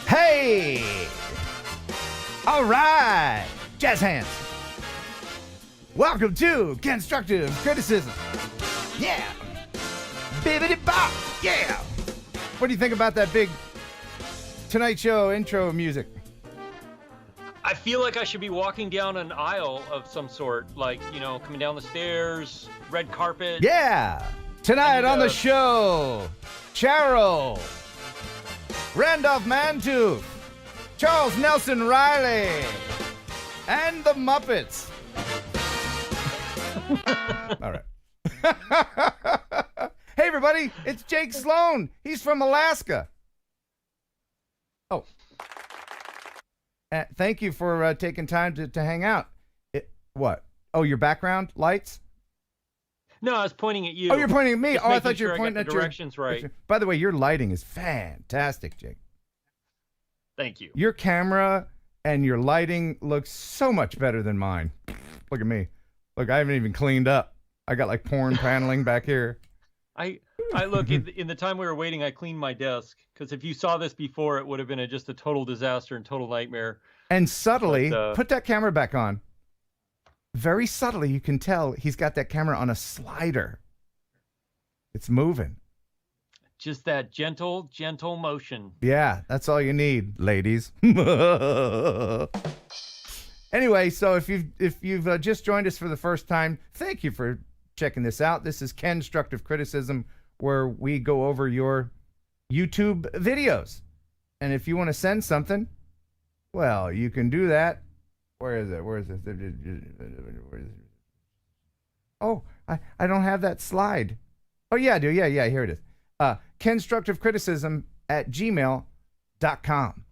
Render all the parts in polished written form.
Hey! All right, jazz hands. Welcome to Constructive Criticism. Yeah! Bibbidi bop! Yeah! What do you think about that big Tonight Show intro music? I feel like I should be walking down an aisle of some sort, like, you know, coming down the stairs, red carpet. Yeah! Tonight on the show, Cheryl, Randolph Mantooth, Charles Nelson Riley, and the Muppets. All right. Hey, everybody, it's Jake Sloan. He's from Alaska. Oh. Thank you for taking time to hang out. What? Oh, your background lights? No, I was pointing at you. Oh, you're pointing at me. Just I thought you were pointing at the directions right. By the way, your lighting is fantastic, Jake. Thank you. Your camera and your lighting looks so much better than mine. Look at me. Look, I haven't even cleaned up. I got like porn paneling back here. I look, in the time we were waiting, I cleaned my desk, because if you saw this before, it would have been just a total disaster and total nightmare. And subtly, put that camera back on. Very subtly, you can tell he's got that camera on a slider. It's moving. Just that gentle motion. Yeah, that's all you need, ladies. Anyway, so if you've just joined us for the first time, thank you for checking this out. This is Kenstructive Criticism, where we go over your YouTube videos. And if you want to send something, well, you can do that. Where is it? Where is it? Oh, I don't have that slide. Oh, yeah, I do. Yeah, here it is. Kenstructivecriticism@gmail.com.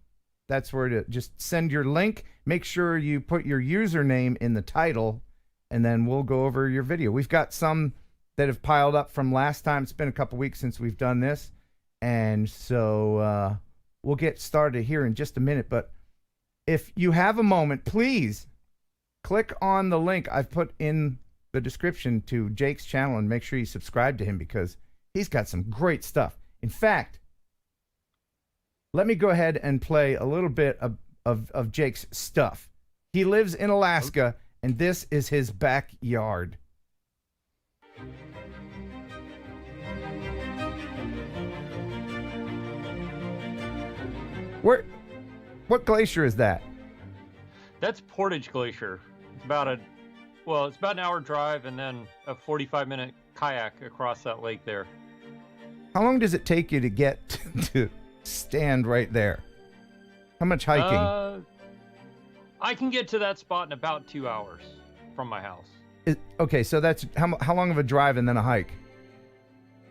That's where to just send your link. Make sure you put your username in the title, and then we'll go over your video. We've got some that have piled up from last time. It's been a couple weeks since we've done this. And so we'll get started here in just a minute. But if you have a moment, please click on the link I've put in the description to Jake's channel and make sure you subscribe to him, because he's got some great stuff. In fact, let me go ahead and play a little bit of Jake's stuff. He lives in Alaska, and this is his backyard. What glacier is that? That's Portage Glacier. It's about an hour drive and then a 45-minute kayak across that lake there. How long does it take you to get to stand right there? How much hiking? I can get to that spot in about 2 hours from my house. Okay, so that's how long of a drive and then a hike?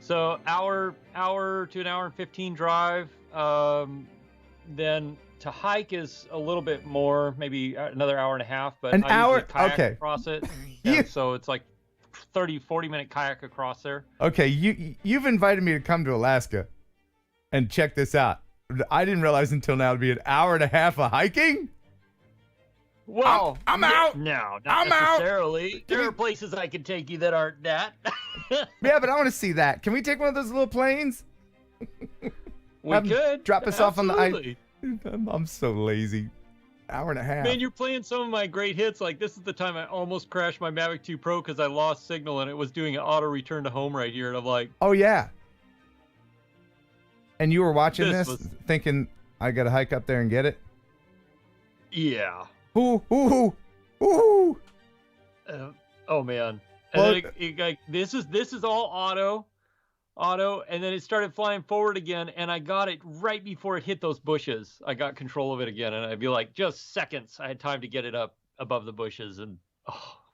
So hour to an hour and 15 drive. Then to hike is a little bit more, maybe another hour and a half. But An I hour? usually kayak Okay. across it. You- And so it's like 40 minute kayak across there. Okay, you've invited me to come to Alaska and check this out. I didn't realize until now it'd be an hour and a half of hiking. Well, I'm out. No, not I'm out. necessarily. There are places I can take you that aren't that. Yeah, but I want to see that. Can we take one of those little planes? We Have 'em could drop us off on the ice. Absolutely. I'm so lazy. Hour and a half. Man, you're playing some of my great hits. Like, this is the time I almost crashed my Mavic 2 Pro because I lost signal and it was doing an auto return to home right here. And I'm like, Oh yeah. And you were watching This this, was- thinking I got to hike up there and get it. yeah. Ooh, ooh, ooh. Oh man. Well- And then like, this is all auto, and then it started flying forward again, and I got it right before it hit those bushes. I got control of it again, and I'd be like, just seconds. I had time to get it up above the bushes, and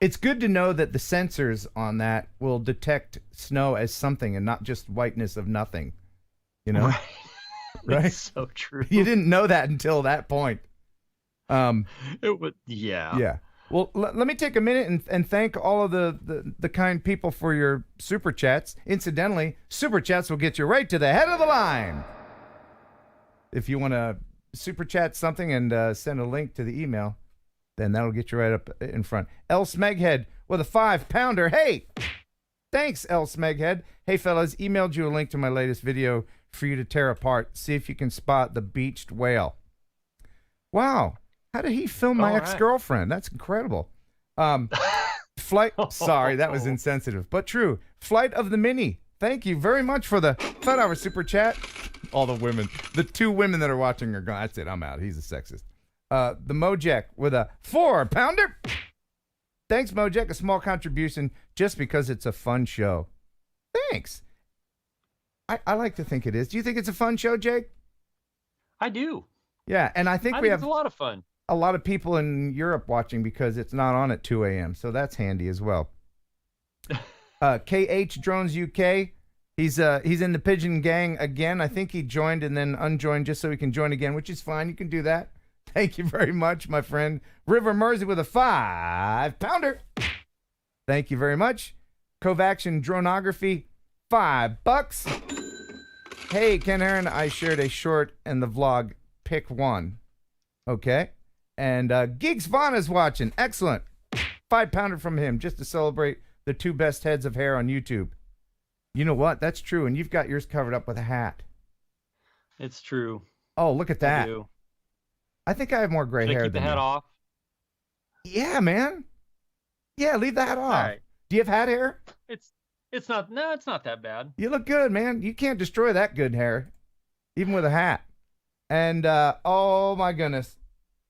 It's good to know that the sensors on that will detect snow as something and not just whiteness of nothing. You know? Right? It's so true. You didn't know that until that point. It was, yeah. Yeah. Well, let me take a minute and thank all of the kind people for your super chats. Incidentally, super chats will get you right to the head of the line. If you want to super chat something and send a link to the email, then that'll get you right up in front. L Smeghead with a 5-pounder. Hey, thanks, L Smeghead. Hey, fellas, emailed you a link to my latest video for you to tear apart. See if you can spot the beached whale. Wow. How did he film my All right. ex-girlfriend? That's incredible. Flight. Sorry, that was insensitive, but true. Flight of the Mini. Thank you very much for the $5 super chat. All the women, the 2 women that are watching are going, that's it, I'm out. He's a sexist. The Mojek with a 4-pounder. Thanks, Mojek. A small contribution just because it's a fun show. Thanks. I like to think it is. Do you think it's a fun show, Jake? I do. Yeah, and I think I we think have it's a lot of fun. a lot of people in Europe watching because it's not on at 2 a.m., so that's handy as well. KH Drones UK, he's in the Pigeon Gang again. I think he joined and then unjoined just so he can join again, which is fine. You can do that. Thank you very much, my friend. River Mersey with a 5-pounder. Thank you very much. Covaction Dronography, $5. Hey, Ken Heron, I shared a short in the vlog. Pick one. Okay. And Geeks Vaughn is watching. Excellent. 5-pounder from him just to celebrate the 2 best heads of hair on YouTube. You know what? That's true. And you've got yours covered up with a hat. It's true. Oh, look at I that. do. I think I have more gray Should I hair keep the than hat you. off? Yeah, man. Yeah, leave the hat off. All right. Do you have hat hair? It's not that bad. You look good, man. You can't destroy that good hair, even with a hat. And, oh my goodness.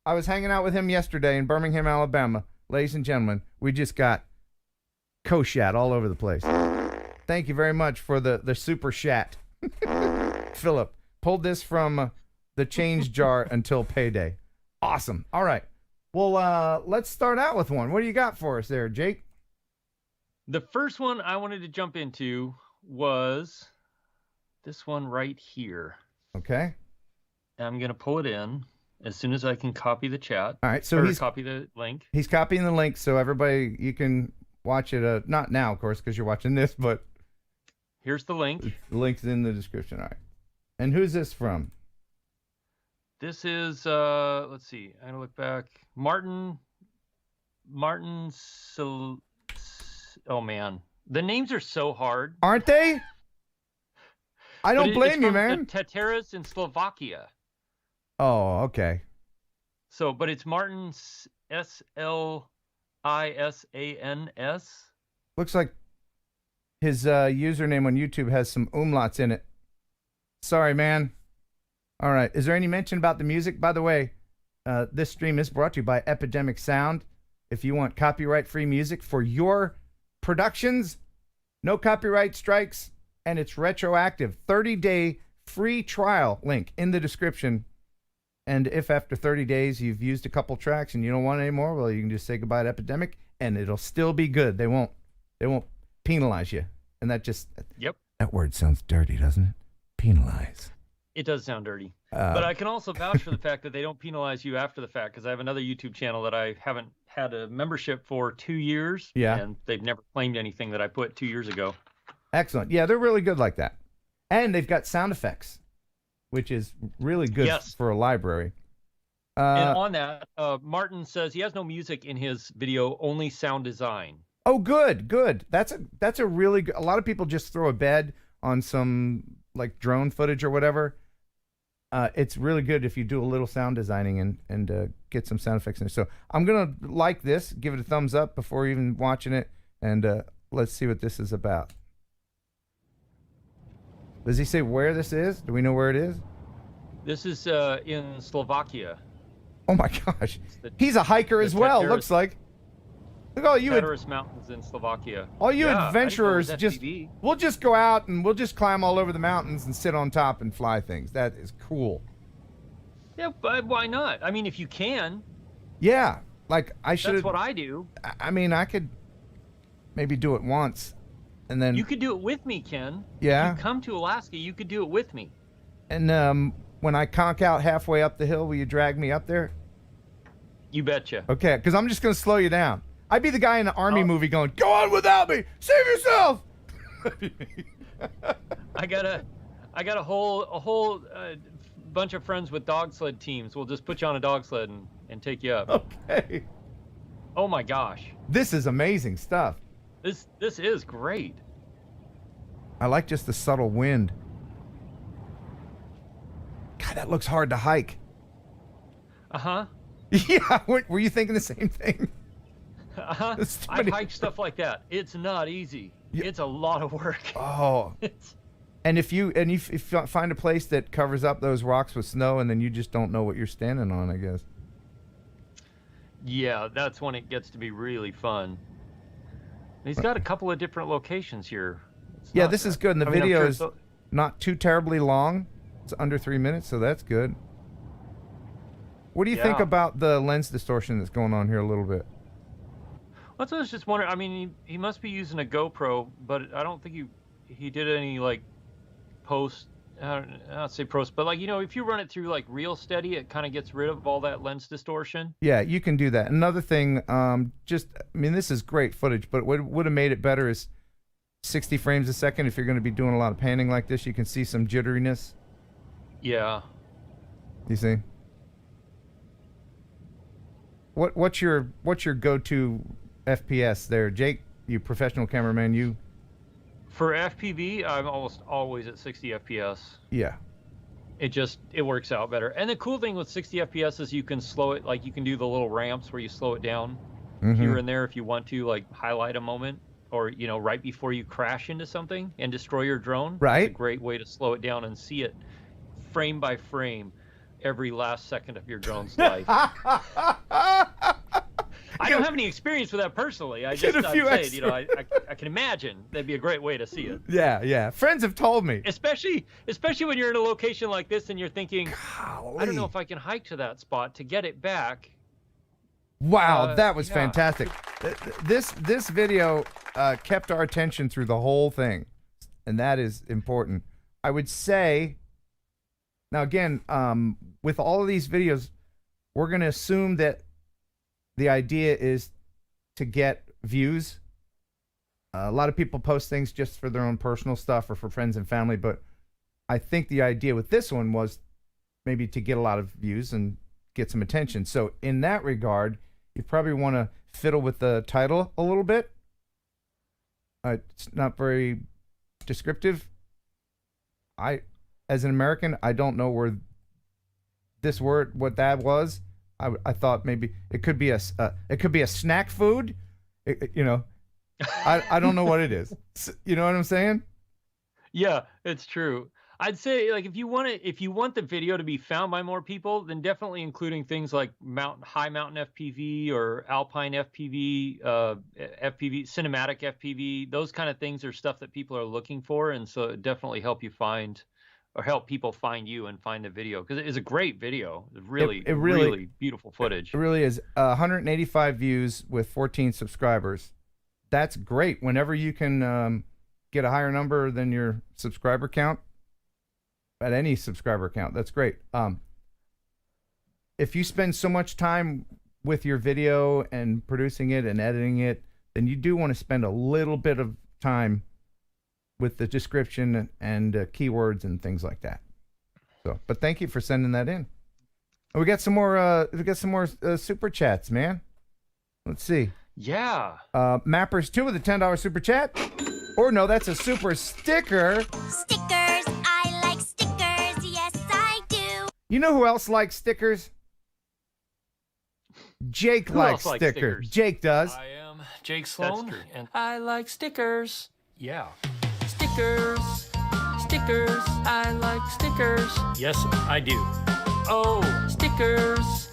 I was hanging out with him yesterday in Birmingham, Alabama. Ladies and gentlemen, we just got co-shat all over the place. Thank you very much for the super shat. Philip, pulled this from the change jar until payday. Awesome. All right. Well, let's start out with one. What do you got for us there, Jake? The first one I wanted to jump into was this one right here. Okay. I'm going to pull it in as soon as I can copy the chat. All right. So Or he's copy the link. He's copying the link so everybody, you can watch it. Not now, of course, because you're watching this, but Here's the link. the link's in the description. All right. And who's this from? This is, let's see. I'm going to look back. Martin, oh man. The names are so hard. Aren't they? I don't But it's blame you, from man. the Tateras in Slovakia. Oh, okay. So, but it's Martin Slisans. Looks like his username on YouTube has some umlauts in it. Sorry, man. All right. Is there any mention about the music? By the way, this stream is brought to you by Epidemic Sound. If you want copyright-free music for your productions, no copyright strikes, and it's retroactive. 30-day free trial link in the description. And if after 30 days you've used a couple tracks and you don't want any more, well, you can just say goodbye to Epidemic and it'll still be good. They won't penalize you. And that just that word sounds dirty, doesn't it? Penalize. It does sound dirty. But I can also vouch for the fact that they don't penalize you after the fact, because I have another YouTube channel that I haven't had a membership for 2 years. Yeah. And they've never claimed anything that I put 2 years ago. Excellent. Yeah, they're really good like that. And they've got sound effects, which is really good for a library. And on that, Martin says he has no music in his video, only sound design. Oh, good, good. That's a really good. A lot of people just throw a bed on some like drone footage or whatever. It's really good if you do a little sound designing and get some sound effects in there. So I'm gonna like this, give it a thumbs up before even watching it, and let's see what this is about. Does he say where this is? Do we know where it is? This is in Slovakia. Oh my gosh, he's a hiker as well. Looks like. Look at all you mountains in Slovakia. All you adventurers we'll just go out and we'll just climb all over the mountains and sit on top and fly things. That is cool. Yeah, but why not? I mean, if you can. Yeah, like I should. That's what I do. I mean, I could maybe do it once, and then you could do it with me, Ken. Yeah. If you come to Alaska, you could do it with me. And when I conk out halfway up the hill, will you drag me up there? You betcha. Okay, because I'm just gonna slow you down. I'd be the guy in the army movie going, "Go on without me, save yourself." I got a whole bunch of friends with dog sled teams. We'll just put you on a dog sled and take you up. Okay. Oh my gosh. This is amazing stuff. This is great. I like just the subtle wind. God, that looks hard to hike. Uh-huh. Yeah, were you thinking the same thing? Uh-huh. I've hiked stuff like that. It's not easy. It's a lot of work. Oh. And if you find a place that covers up those rocks with snow, and then you just don't know what you're standing on, I guess. Yeah, that's when it gets to be really fun. He's got a couple of different locations here. Yeah, this is good. And the video is not too terribly long. It's under 3 minutes, so that's good. What do you think about the lens distortion that's going on here a little bit? That's what I was just wondering. I mean, he must be using a GoPro, but I don't think he did any like post. I don't say post, but like, you know, if you run it through like real steady, it kind of gets rid of all that lens distortion. Yeah, you can do that. Another thing, I mean, this is great footage, but what would have made it better is 60 frames a second. If you're going to be doing a lot of panning like this, you can see some jitteriness. Yeah. You see? What's your go-to FPS there, Jake? You professional cameraman, you. For FPV, I'm almost always at 60 FPS. Yeah. It works out better. And the cool thing with 60 FPS is you can slow it, like you can do the little ramps where you slow it down here and there if you want to, like highlight a moment, or you know, right before you crash into something and destroy your drone. Right. It's a great way to slow it down and see it frame by frame every last second of your drone's life. I don't have any experience with that personally. I can imagine that'd be a great way to see it. Yeah, yeah. Friends have told me. Especially when you're in a location like this and you're thinking, golly, I don't know if I can hike to that spot to get it back. Wow, that was fantastic. This video kept our attention through the whole thing, and that is important. I would say, now again, with all of these videos, we're going to assume that the idea is to get views. A lot of people post things just for their own personal stuff or for friends and family, but I think the idea with this one was maybe to get a lot of views and get some attention. So in that regard, you probably want to fiddle with the title a little bit. It's not very descriptive. As an American, I don't know where this word, what that was. I thought maybe it could be a snack food. You know, I don't know what it is. You know what I'm saying? Yeah, it's true. I'd say, like, if you want the video to be found by more people, then definitely including things like high mountain FPV or alpine FPV, FPV, cinematic FPV. Those kind of things are stuff that people are looking for, and so it definitely help you find or help people find you and find the video, because it is a great video. It's really, It really- really beautiful footage. It really is. 185 views with 14 subscribers. That's great. Whenever you can get a higher number than your subscriber count, at any subscriber count, that's great. If you spend so much time with your video and producing it and editing it, then you do want to spend a little bit of time with the description and keywords and things like that. So, but thank you for sending that in. We got some more. We got some more super chats, man. Let's see. Yeah. Mappers 2 with a $10 super chat. Or no, that's a super sticker. Stickers, I like stickers, yes I do. You know who else likes stickers? Jake Who likes else likes stickers. stickers? Jake does. I am Jake Sloan, true. and I like stickers. Yeah. Stickers. Stickers. I like stickers. Yes, I do. Oh, stickers.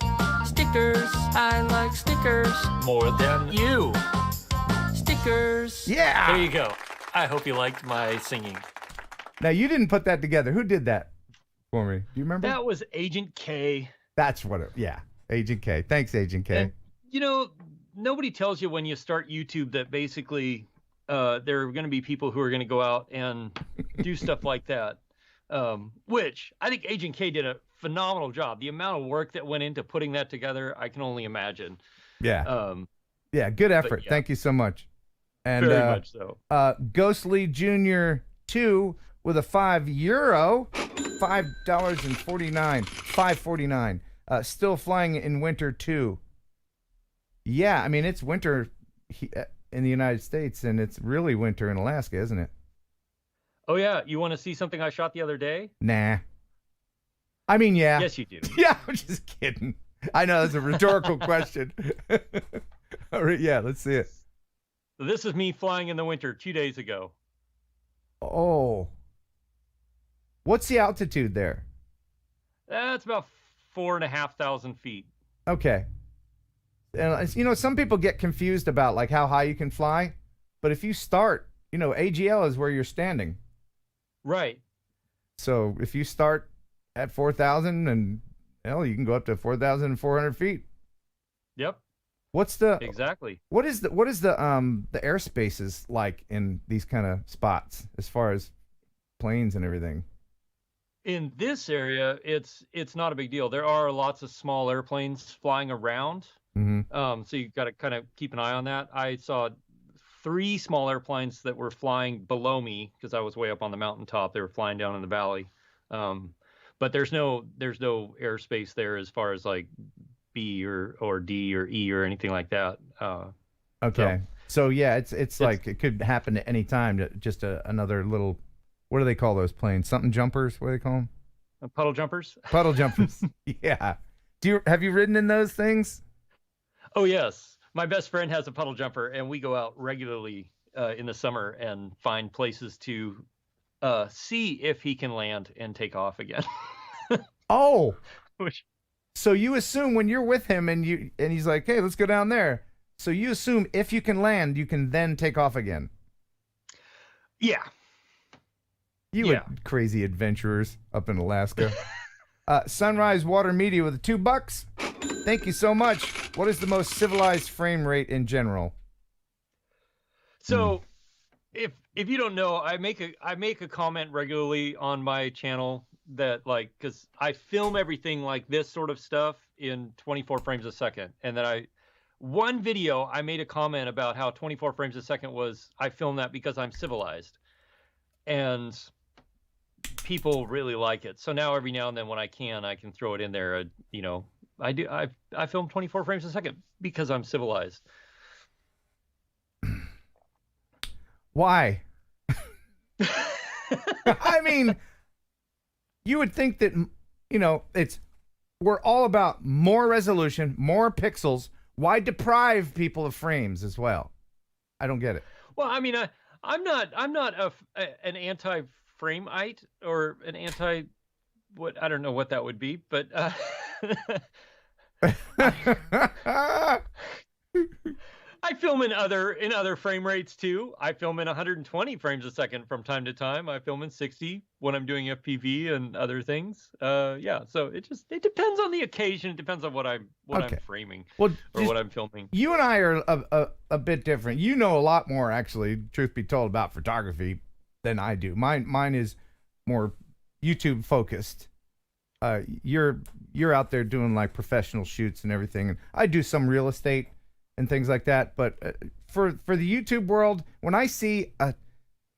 Stickers. I like stickers. More than you. Stickers. Yeah. There you go. I hope you liked my singing. Now you didn't put that together. Who did that for me? Do you remember? That was Agent K. That's what it. Yeah, Agent K. Thanks, Agent K. And, you know, nobody tells you when you start YouTube that basically there are going to be people who are going to go out and do stuff like that, which I think Agent K did a phenomenal job. The amount of work that went into putting that together, I can only imagine. Yeah. Yeah. Good effort. yeah. Thank you so much. And Very much so. Ghostly Junior 2 with a €5, $5.49, $5.49. Still flying in winter too. Yeah, I mean it's winter in the United States, and it's really winter in Alaska, isn't it? Oh yeah, you want to see something I shot the other day? Nah. I mean, yeah. Yes, you do. Yeah, I'm just kidding. I know that's a rhetorical question. All right, yeah, let's see it. So this is me flying in the winter 2 days ago. Oh. What's the altitude there? That's about 4,500 feet. Okay. And you know, some people get confused about like how high you can fly, but if you start, you know, AGL is where you're standing. Right. So if you start at 4,000, and hell, you can go up to 4,400 feet. Yep. What's the Exactly. what is the airspaces like in these kind of spots as far as planes and everything? In this area, it's not a big deal. There are lots of small airplanes flying around. Mm-hmm. So you got to kind of keep an eye on that. I saw 3 small airplanes that were flying below me because I was way up on the mountaintop. They were flying down in the valley. But there's no airspace there as far as like B or D or E or anything like that. Okay. So yeah, it's like it could happen at any time. Just another little, what do they call those planes? Something jumpers? What do they call them? Puddle jumpers. Puddle jumpers. Yeah. Have you ridden in those things? Oh yes, my best friend has a puddle jumper, and we go out regularly in the summer and find places to see if he can land and take off again. Oh. Which, So you assume when you're with him and he's like, "Hey, let's go down there." So you assume if you can land, you can then take off again. yeah. You Yeah. crazy adventurers up in Alaska. Sunrise Water Media with $2. Thank you so much. What is the most civilized frame rate in general? So, if you don't know, I make a comment regularly on my channel that like, because I film everything like this sort of stuff in 24 frames a second, and then one video I made a comment about how 24 frames a second was, I filmed that because I'm civilized, and people really like it. So now every now and then when I can throw it in there. You know, I film 24 frames a second because I'm civilized. Why? I mean, you would think that, you know, we're all about more resolution, more pixels. Why deprive people of frames as well? I don't get it. Well, I mean, I'm not an anti-frameite or an anti, what, I don't know what that would be, but I film in other frame rates too. I film in 120 frames a second from time to time. I film in 60 when I'm doing FPV and other things. Yeah, so it depends on the occasion. It depends on what I'm framing or what I'm filming. You and I are a bit different. You know a lot more, actually, truth be told, about photography than I do. Mine is more YouTube focused. You're out there doing like professional shoots and everything, and I do some real estate and things like that. But for the YouTube world, when I see a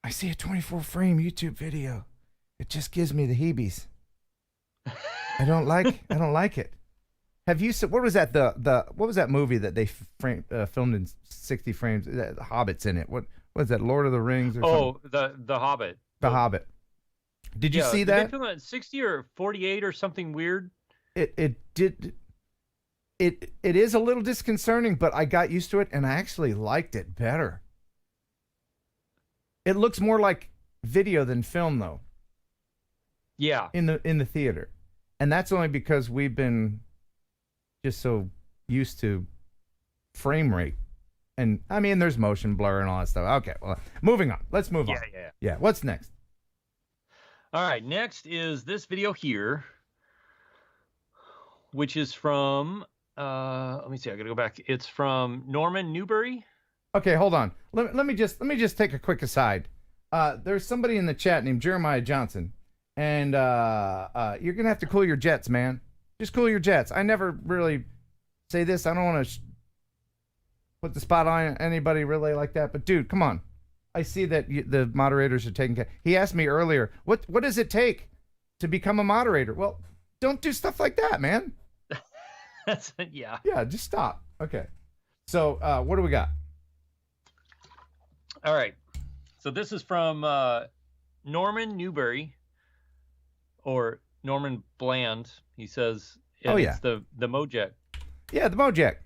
24 frame YouTube video, it just gives me the heebies. I don't like it. Have you seen, what was that what was that movie that they filmed in 60 frames? The Hobbit's in it. What was that? Lord of the Rings or something? the Hobbit. The Hobbit. Did you see that? Did they film it at 60 or 48 or something weird? It is a little disconcerting, but I got used to it and I actually liked it better. It looks more like video than film, though. Yeah. In the theater. And that's only because we've been just so used to frame rate. And I mean, there's motion blur and all that stuff. Okay, well, moving on. Let's move on. Yeah. What's next? All right, next is this video here, which is from, let me see, I gotta go back. It's from Norman Newberry. Okay, hold on. Let me just take a quick aside. There's somebody in the chat named Jeremiah Johnson, and you're gonna have to cool your jets, man. Just cool your jets. I never really say this. I don't want to put the spot on anybody really like that, but dude, come on. I see that the moderators are taking care. He asked me earlier, what does it take to become a moderator? Well, don't do stuff like that, man. Yeah. Yeah, just stop. Okay. So what do we got? All right. So this is from Norman Newberry, or Norman Bland. He says, it's the Mojek. Yeah, the Mojek.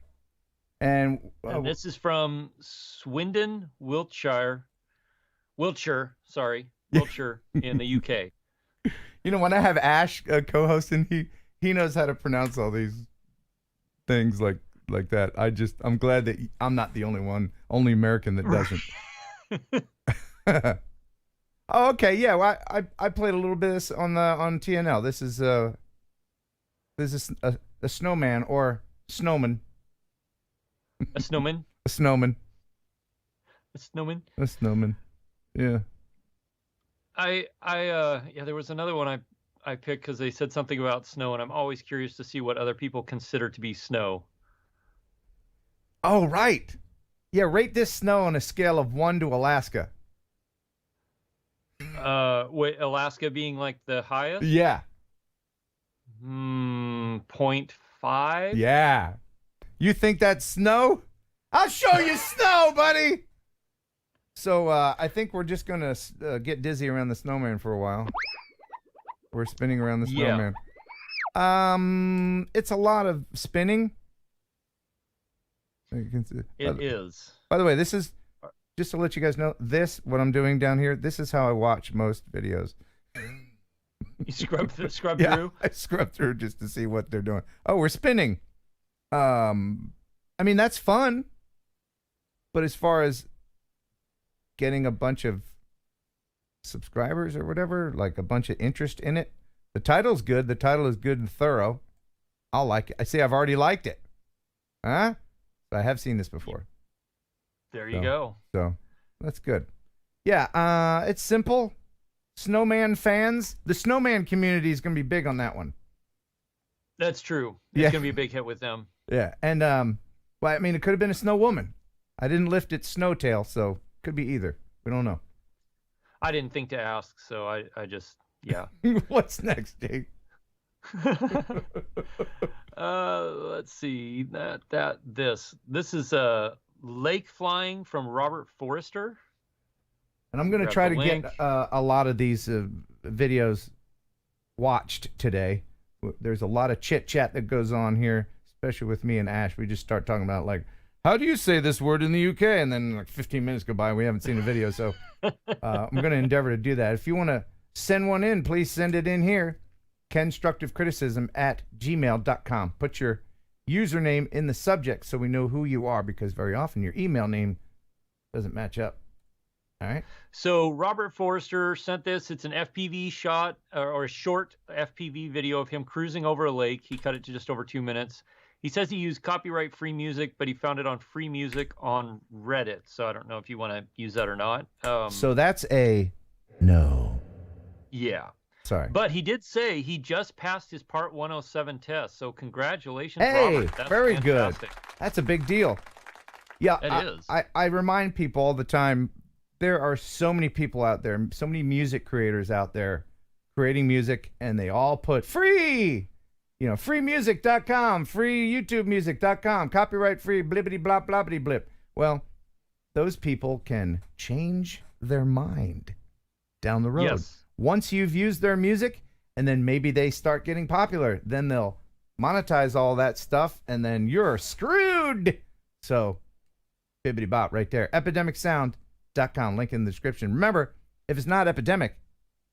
And this is from Swindon, Wiltshire, in the UK. You know, when I have Ash co-hosting, he knows how to pronounce all these things like that. I'm glad that I'm not the only American that doesn't. Oh, okay, yeah. Well, I played a little bit of this on TNL. This is a snowman or snowman. A snowman. A snowman. A snowman. A snowman. Yeah. There was another one I picked because they said something about snow, and I'm always curious to see what other people consider to be snow. Oh, right. Yeah, rate this snow on a scale of 1 to Alaska. Alaska being like the highest? Yeah. 0.5? Yeah. You think that's snow? I'll show you snow, buddy. So I think we're just going to get dizzy around the snowman for a while. We're spinning around the snowman. Yeah. It's a lot of spinning. It is. By the way, this is, just to let you guys know, what I'm doing down here, this is how I watch most videos. You scrub yeah, through? I scrub through just to see what they're doing. Oh, we're spinning. I mean, that's fun. But as far as getting a bunch of subscribers or whatever, like a bunch of interest in it, the title's good. The title is good and thorough. I'll like it. I see I've already liked it. Huh? I have seen this before. There you go. So that's good. Yeah, it's simple. Snowman fans. The Snowman community is going to be big on that one. That's true. It's going to be a big hit with them. Yeah, and well, I mean, it could have been a snow woman. I didn't lift its snow tail, so could be either. We don't know. I didn't think to ask, so I just, yeah. What's next, Jake? Let's see. This is Lake Flying from Robert Forrester. And I'm going to try to get a lot of these videos watched today. There's a lot of chit chat that goes on here, especially with me and Ash. We just start talking about, like, how do you say this word in the UK? And then like 15 minutes go by and we haven't seen a video. So I'm going to endeavor to do that. If you want to send one in, please send it in here. Kenstructivecriticism@gmail.com. Put your username in the subject so we know who you are, because very often your email name doesn't match up. All right. So Robert Forrester sent this. It's an FPV shot or a short FPV video of him cruising over a lake. He cut it to just over 2 minutes. He says he used copyright-free music, but he found it on free music on Reddit. So I don't know if you want to use that or not. So that's a no. Yeah. Sorry. But he did say he just passed his Part 107 test. So congratulations, Hey, Robert. That's very fantastic. good. That's a big deal. Yeah, It is. I remind people all the time, there are so many people out there, so many music creators out there creating music, and they all put free, freemusic.com, freeYouTubemusic.com, copyright free, blibbity blop blobbity blip. Well, those people can change their mind down the road. Yes. Once you've used their music, and then maybe they start getting popular, then they'll monetize all that stuff, and then you're screwed. So, bibbity bop right there. Epidemicsound.com, link in the description. Remember, if it's not epidemic,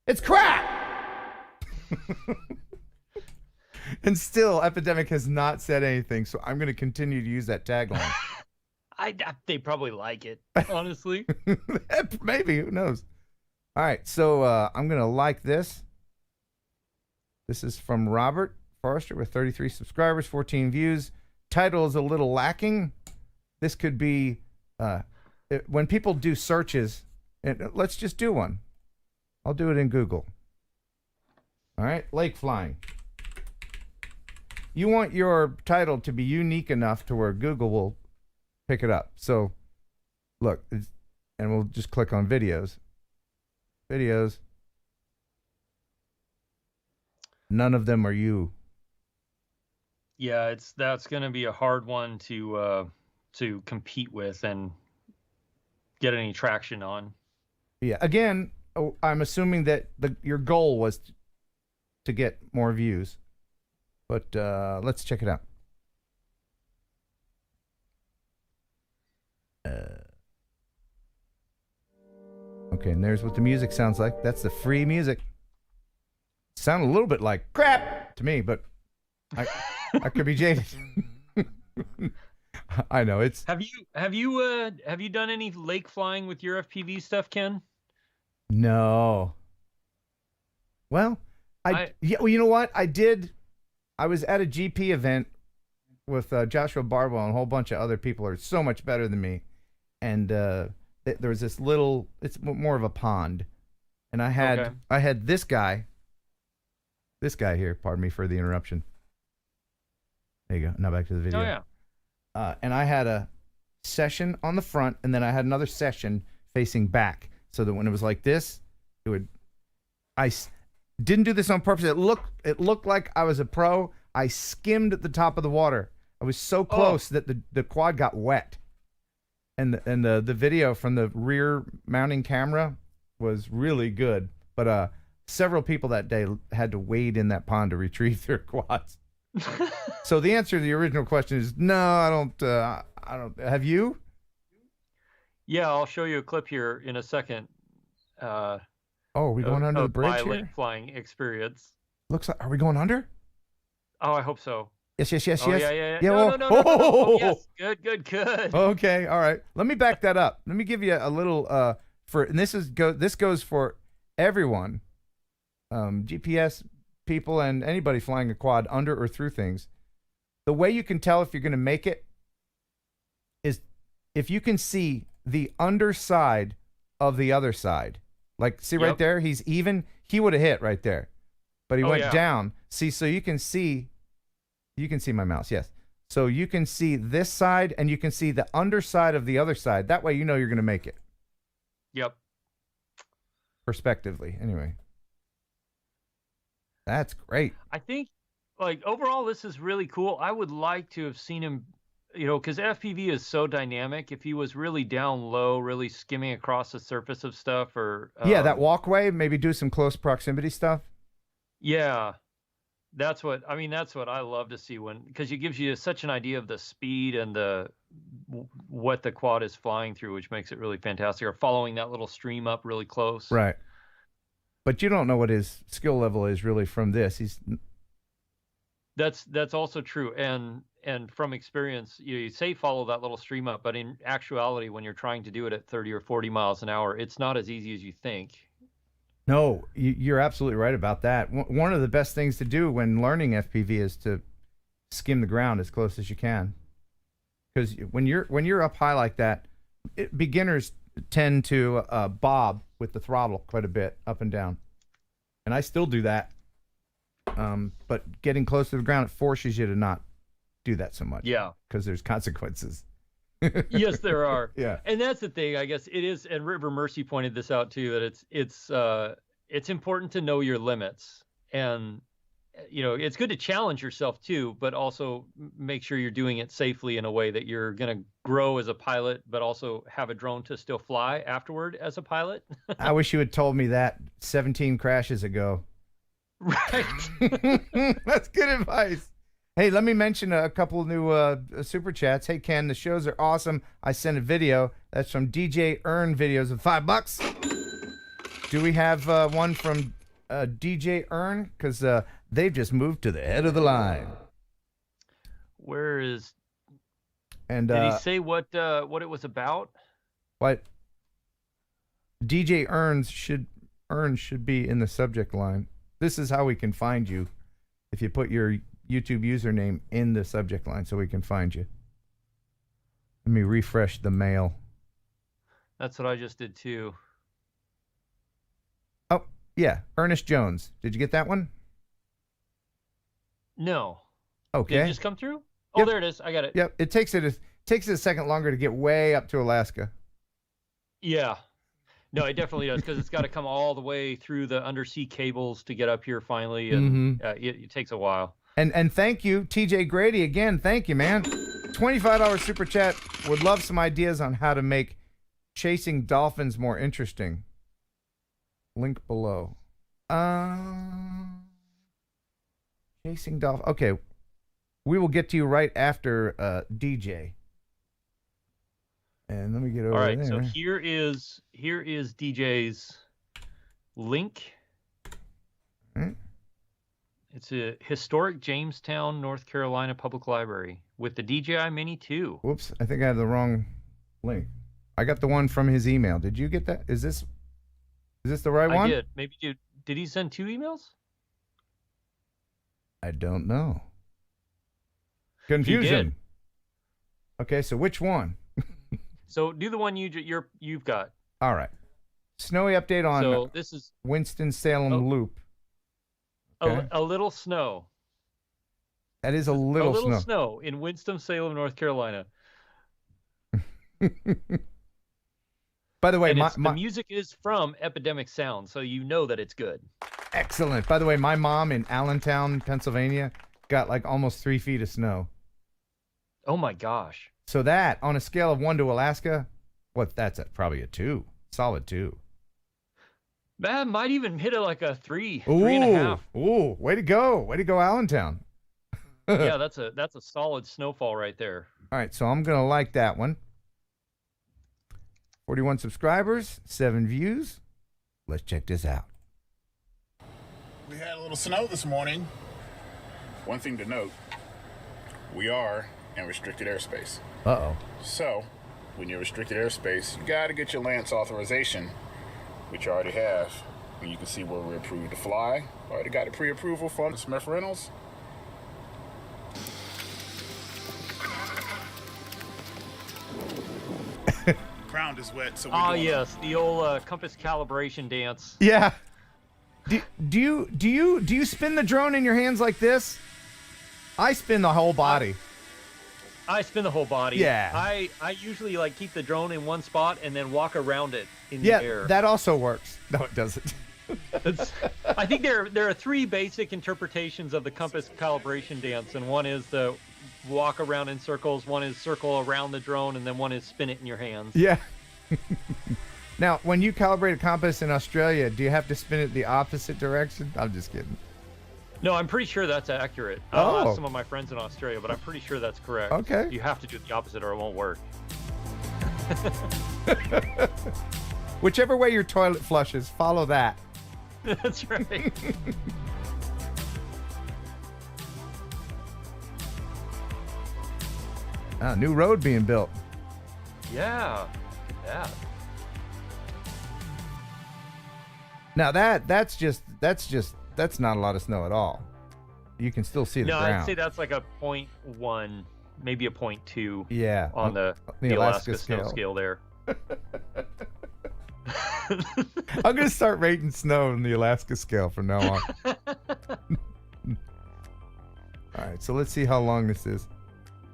it's crap. And still, Epidemic has not said anything, so I'm going to continue to use that tagline. They probably like it, honestly. Maybe, who knows? All right, so I'm going to like this. This is from Robert Forrester with 33 subscribers, 14 views. Title is a little lacking. This could be when people do searches. Let's just do one. I'll do it in Google. All right, lake flying. You want your title to be unique enough to where Google will pick it up. So, look, and we'll just click on videos. Videos. None of them are you. Yeah, that's going to be a hard one to compete with and get any traction on. Yeah. Again, I'm assuming that your goal was to get more views, but let's check it out. Okay, and there's what the music sounds like. That's the free music. Sounded a little bit like crap to me, but I could be jaded. I know it's. Have you done any lake flying with your FPV stuff, Ken? No. Well, yeah. Well, you know what? I did. I was at a GP event with Joshua Barbell and a whole bunch of other people who are so much better than me, and there was this little. It's more of a pond, and I had this guy. This guy here. Pardon me for the interruption. There you go. Now back to the video. Oh yeah. And I had a session on the front, and then I had another session facing back, so that when it was like this, it would. I didn't do this on purpose. It looked like I was a pro. I skimmed at the top of the water. I was so close that the quad got wet, and the video from the rear mounting camera was really good. But several people that day had to wade in that pond to retrieve their quads. So the answer to the original question is no, I don't. Have you? Yeah, I'll show you a clip here in a second. Oh, are we going under the bridge my here? lake flying experience. Looks like. Are we going under? Oh, I hope so. Yes. Oh, yeah. well, No. Oh, yes. Good. Okay, all right. Let me back that up. Let me give you a little and this goes for everyone. GPS people and anybody flying a quad under or through things. The way you can tell if you're going to make it is if you can see the underside of the other side. Like, see right there? He's even. He would have hit right there. But he went down. See, so you can see my mouse, yes. So you can see this side, and you can see the underside of the other side. That way you know you're going to make it. Yep. Perspectively, anyway. That's great. I think, like, overall, this is really cool. I would like to have seen him, because FPV is so dynamic. If he was really down low, really skimming across the surface of stuff, or yeah, that walkway, maybe do some close proximity stuff. Yeah, that's what I love to see because it gives you such an idea of the speed and what the quad is flying through, which makes it really fantastic. Or following that little stream up really close. Right. But you don't know what his skill level is really from this. That's also true. And and from experience, you say follow that little stream up, but in actuality, when you're trying to do it at 30 or 40 miles an hour, it's not as easy as you think. No, you're absolutely right about that. One of the best things to do when learning FPV is to skim the ground as close as you can. Because when you're up high like that, beginners tend to bob with the throttle quite a bit up and down, and I still do that. But getting close to the ground, it forces you to not do that so much. Yeah, because there's consequences. Yes, there are. Yeah, and that's the thing. I guess it is. And River Mercy pointed this out too. That it's important to know your limits, and it's good to challenge yourself too, but also make sure you're doing it safely in a way that you're going to grow as a pilot, but also have a drone to still fly afterward as a pilot. I wish you had told me that 17 crashes ago. Right. That's good advice. Hey, let me mention a couple of new super chats. Hey, Ken, the shows are awesome. I sent a video. That's from DJ Earn Videos of $5. Do we have one from DJ Earn? Because they've just moved to the head of the line. Where is? And did he say what it was about? What? DJ Earn should be in the subject line. This is how we can find you. If you put your YouTube username in the subject line, so we can find you. Let me refresh the mail. That's what I just did too. Oh, yeah, Ernest Jones. Did you get that one? No. Okay. Did it just come through? Oh, Yep. there it is. I got it. Yep. It takes it a second longer to get way up to Alaska. Yeah. No, it definitely does, because it's got to come all the way through the undersea cables to get up here finally, and it takes a while. And thank you, TJ Grady, again. Thank you, man. $25 super chat. Would love some ideas on how to make chasing dolphins more interesting. Link below. Chasing dolphins. Okay. We will get to you right after DJ. And let me get over all right, there. so here is DJ's link. Right. It's a historic Jamestown, North Carolina public library with the DJI Mini 2. Whoops, I think I have the wrong link. I got the one from his email. Did you get that? Is this the right one? I did. Maybe did he send 2 emails? I don't know. Confusion. Okay, so which one? So do the one you've got. All right. Snowy update on so this is Winston-Salem Loop. Okay. A little snow. That is a little snow in Winston-Salem, North Carolina. By the way, the music is from Epidemic Sound, so you know that it's good. Excellent. By the way, my mom in Allentown, Pennsylvania, got like almost 3 feet of snow. Oh my gosh. So that, on a scale of 1 to Alaska, that's probably a 2. Solid 2. That might even hit it like a 3, 3.5. Ooh, way to go. Way to go, Allentown. Yeah, that's a solid snowfall right there. All right, so I'm going to like that one. 41 subscribers, 7 views. Let's check this out. We had a little snow this morning. One thing to note, we are in restricted airspace. Uh-oh. So, when you're restricted airspace, you got to get your Lance authorization, which you already have. And you can see where we're approved to fly. Already got a pre-approval from Smith Reynolds. Ground is wet, so we're yes, the old compass calibration dance. Yeah. Do you spin the drone in your hands like this? I spin the whole body. I spin the whole body. Yeah. I usually keep the drone in one spot and then walk around it in the air. Yeah, that also works. No, it doesn't. I think there are 3 basic interpretations of the compass calibration dance, and one is the walk around in circles, one is circle around the drone, and then one is spin it in your hands. Yeah. Now, when you calibrate a compass in Australia, do you have to spin it the opposite direction? I'm just kidding. No, I'm pretty sure that's accurate. I'll ask some of my friends in Australia, but I'm pretty sure that's correct. Okay. You have to do the opposite or it won't work. Whichever way your toilet flushes, follow that. That's right. New road being built. Yeah. Yeah. Now that's not a lot of snow at all. You can still see the No, ground. I'd say that's like a 0.1, maybe a 0.2. Yeah, On the Alaska snow scale there. I'm gonna start rating snow in the Alaska scale from now on. All right, so let's see how long this is.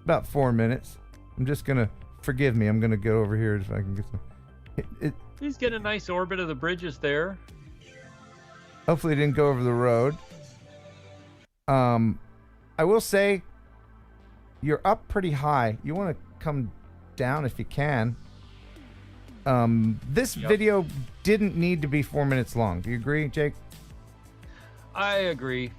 About 4 minutes. I'm just gonna forgive me. I'm gonna go over here if I can get some. He's getting a nice orbit of the bridges there. Hopefully, it didn't go over the road. I will say, you're up pretty high. You want to come down if you can. This video didn't need to be 4 minutes long. Do you agree, Jake? I agree.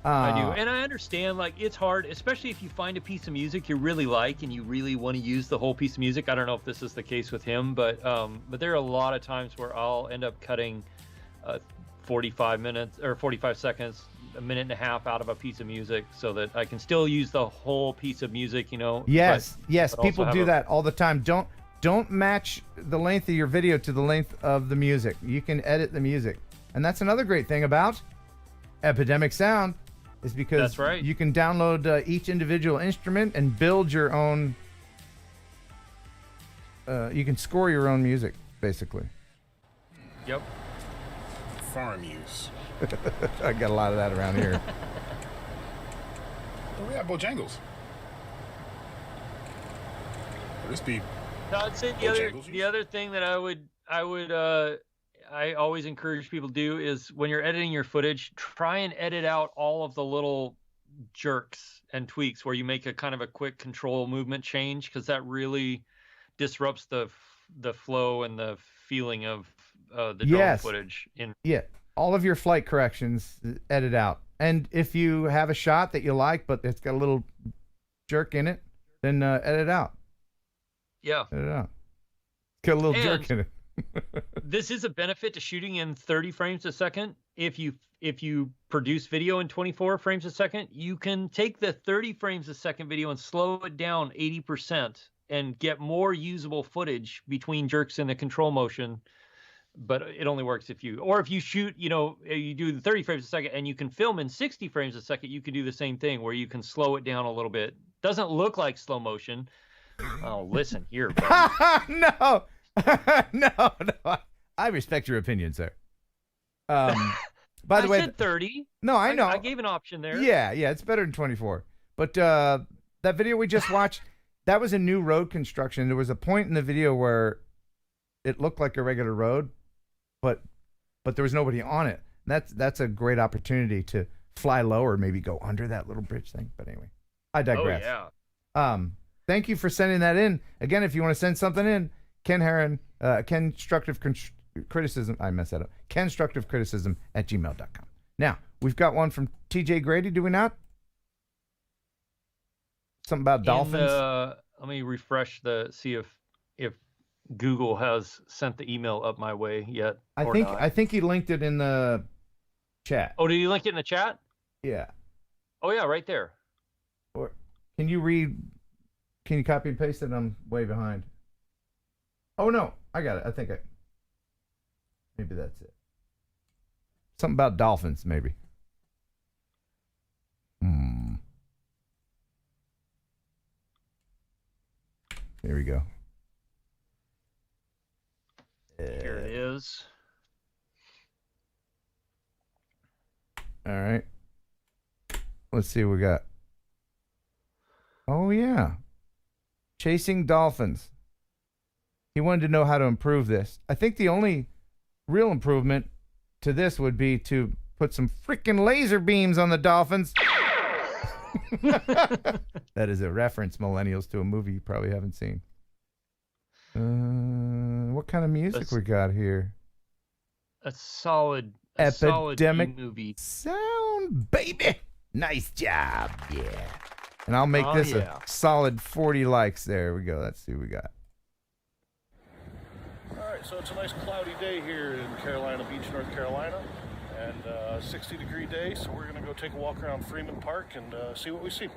I do. And I understand, like, it's hard, especially if you find a piece of music you really like and you really want to use the whole piece of music. I don't know if this is the case with him, but there are a lot of times where I'll end up cutting 45 minutes or 45 seconds, a minute and a half out of a piece of music so that I can still use the whole piece of music, you know. Yes, yes, but people also do have that all the time. Don't match the length of your video to the length of the music. You can edit the music. And that's another great thing about Epidemic Sound is because That's right. you can download each individual instrument and build your own you can score your own music, basically. Yep. Farm use. I got a lot of that around here. Oh, we have Bojangles. This be No, I'd say the other thing that I always encourage people to do is when you're editing your footage, try and edit out all of the little jerks and tweaks where you make a kind of a quick control movement change, because that really disrupts the flow and the feeling of the drone footage. Yeah, all of your flight corrections edit out. And if you have a shot that you like but it's got a little jerk in it, then edit out. Yeah. Edit out. Got a little jerk in it. This is a benefit to shooting in 30 frames a second. If you produce video in 24 frames a second, you can take the 30 frames a second video and slow it down 80% and get more usable footage between jerks in the control motion. But it only works if you shoot, you do the 30 frames a second and you can film in 60 frames a second. You can do the same thing where you can slow it down a little bit. Doesn't look like slow motion. Oh, listen here, buddy. No. No. I respect your opinion, sir. By the way, I said 30. No, I know. I gave an option there. Yeah, it's better than 24. But that video we just watched, that was a new road construction. There was a point in the video where it looked like a regular road, but there was nobody on it. That's a great opportunity to fly low or maybe go under that little bridge thing. But anyway, I digress. Oh yeah. Thank you for sending that in. Again, if you want to send something in, Ken Heron, Constructive Criticism. I messed that up. Constructivecriticism@gmail.com. Now, we've got one from TJ Grady, do we not? Something about dolphins. Let me refresh see if Google has sent the email up my way yet. I think he linked it in the chat. Oh, did he link it in the chat? Yeah. Oh yeah, right there. Or can you copy and paste it? I'm way behind. Oh no, I got it. Maybe that's it. Something about dolphins, maybe. There we go. Here it is. All right. Let's see what we got. Oh yeah. Chasing dolphins. He wanted to know how to improve this. I think the only real improvement to this would be to put some freaking laser beams on the dolphins. That is a reference, millennials, to a movie you probably haven't seen. What kind of music we got here? A solid Epidemic movie. Sound, baby. Nice job. Yeah. And I'll make this a solid 40 likes. There we go. Let's see what we got. All right, so it's a nice cloudy day here in Carolina Beach, North Carolina, and 60-degree day, so we're going to go take a walk around Freeman Park and see what we see.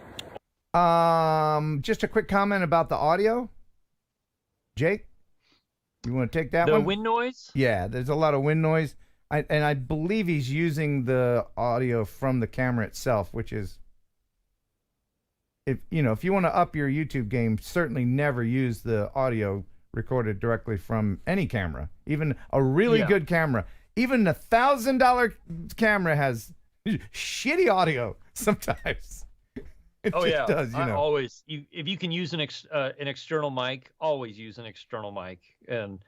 Just a quick comment about the audio. Jake, you want to take that The one? wind noise? Yeah, there's a lot of wind noise. I believe he's using the audio from the camera itself, which is, if you want to up your YouTube game, certainly never use the audio recorded directly from any camera, even a really good camera. Even $1,000 camera has shitty audio sometimes. It just does, I always, if you can use an external mic, always use an external mic. And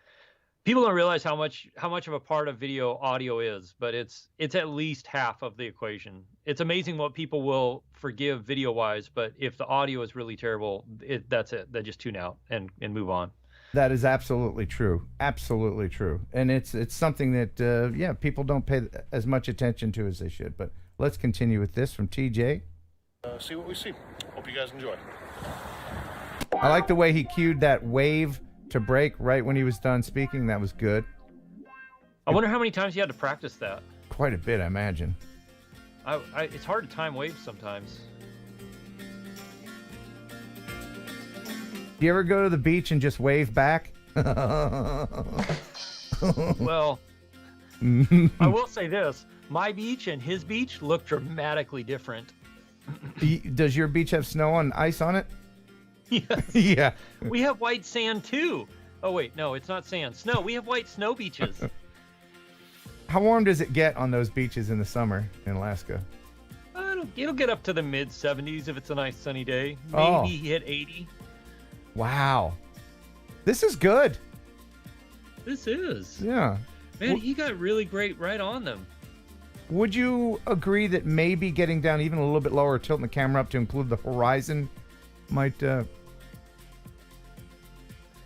people don't realize how much of a part of video audio is, but it's at least half of the equation. It's amazing what people will forgive video wise, but if the audio is really terrible, that's it. They just tune out and move on. That is absolutely true. Absolutely true. And it's something that people don't pay as much attention to as they should. But let's continue with this from TJ. See what we see. Hope you guys enjoy. I like the way he cued that wave to break right when he was done speaking. That was good. I wonder how many times you had to practice that. Quite a bit, I imagine. It's hard to time waves sometimes. Do you ever go to the beach and just wave back? Well, I will say this. My beach and his beach look dramatically different. Does your beach have snow and ice on it? Yes. Yeah. We have white sand too. Oh wait, no, it's not sand. Snow. We have white snow beaches. How warm does it get on those beaches in the summer in Alaska? It'll get up to the mid 70s if it's a nice sunny day. Maybe hit 80. Wow. This is good. This is. Yeah. Man, he got really great right on them. Would you agree that maybe getting down even a little bit lower, tilting the camera up to include the horizon might, I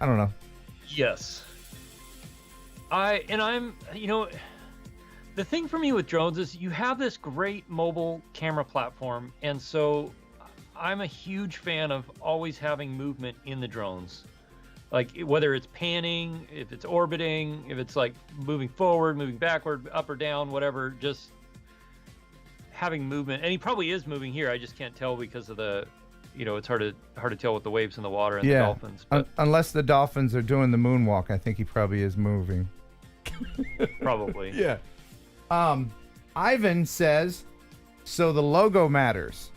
don't know. Yes. I'm, the thing for me with drones is you have this great mobile camera platform, and so I'm a huge fan of always having movement in the drones. Like whether it's panning, if it's orbiting, if it's like moving forward, moving backward, up or down, whatever, just having movement. And he probably is moving here. I just can't tell because of the, it's hard to tell with the waves in the water and the dolphins. But unless the dolphins are doing the moonwalk, I think he probably is moving. probably. Yeah. Ivan says, so the logo matters.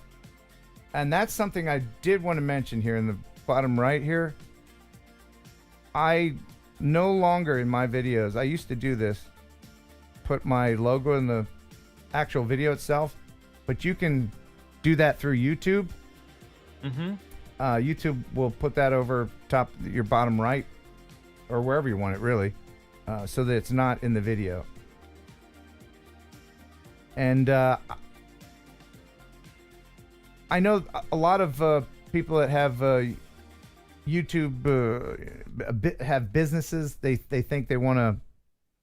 And that's something I did want to mention here in the bottom right here. I no longer in my videos, I used to do this, put my logo in the actual video itself, but you can do that through YouTube. Mm-hmm. YouTube will put that over top your bottom right or wherever you want it really, so that it's not in the video. And I know a lot of people that have YouTube have businesses. They think they want to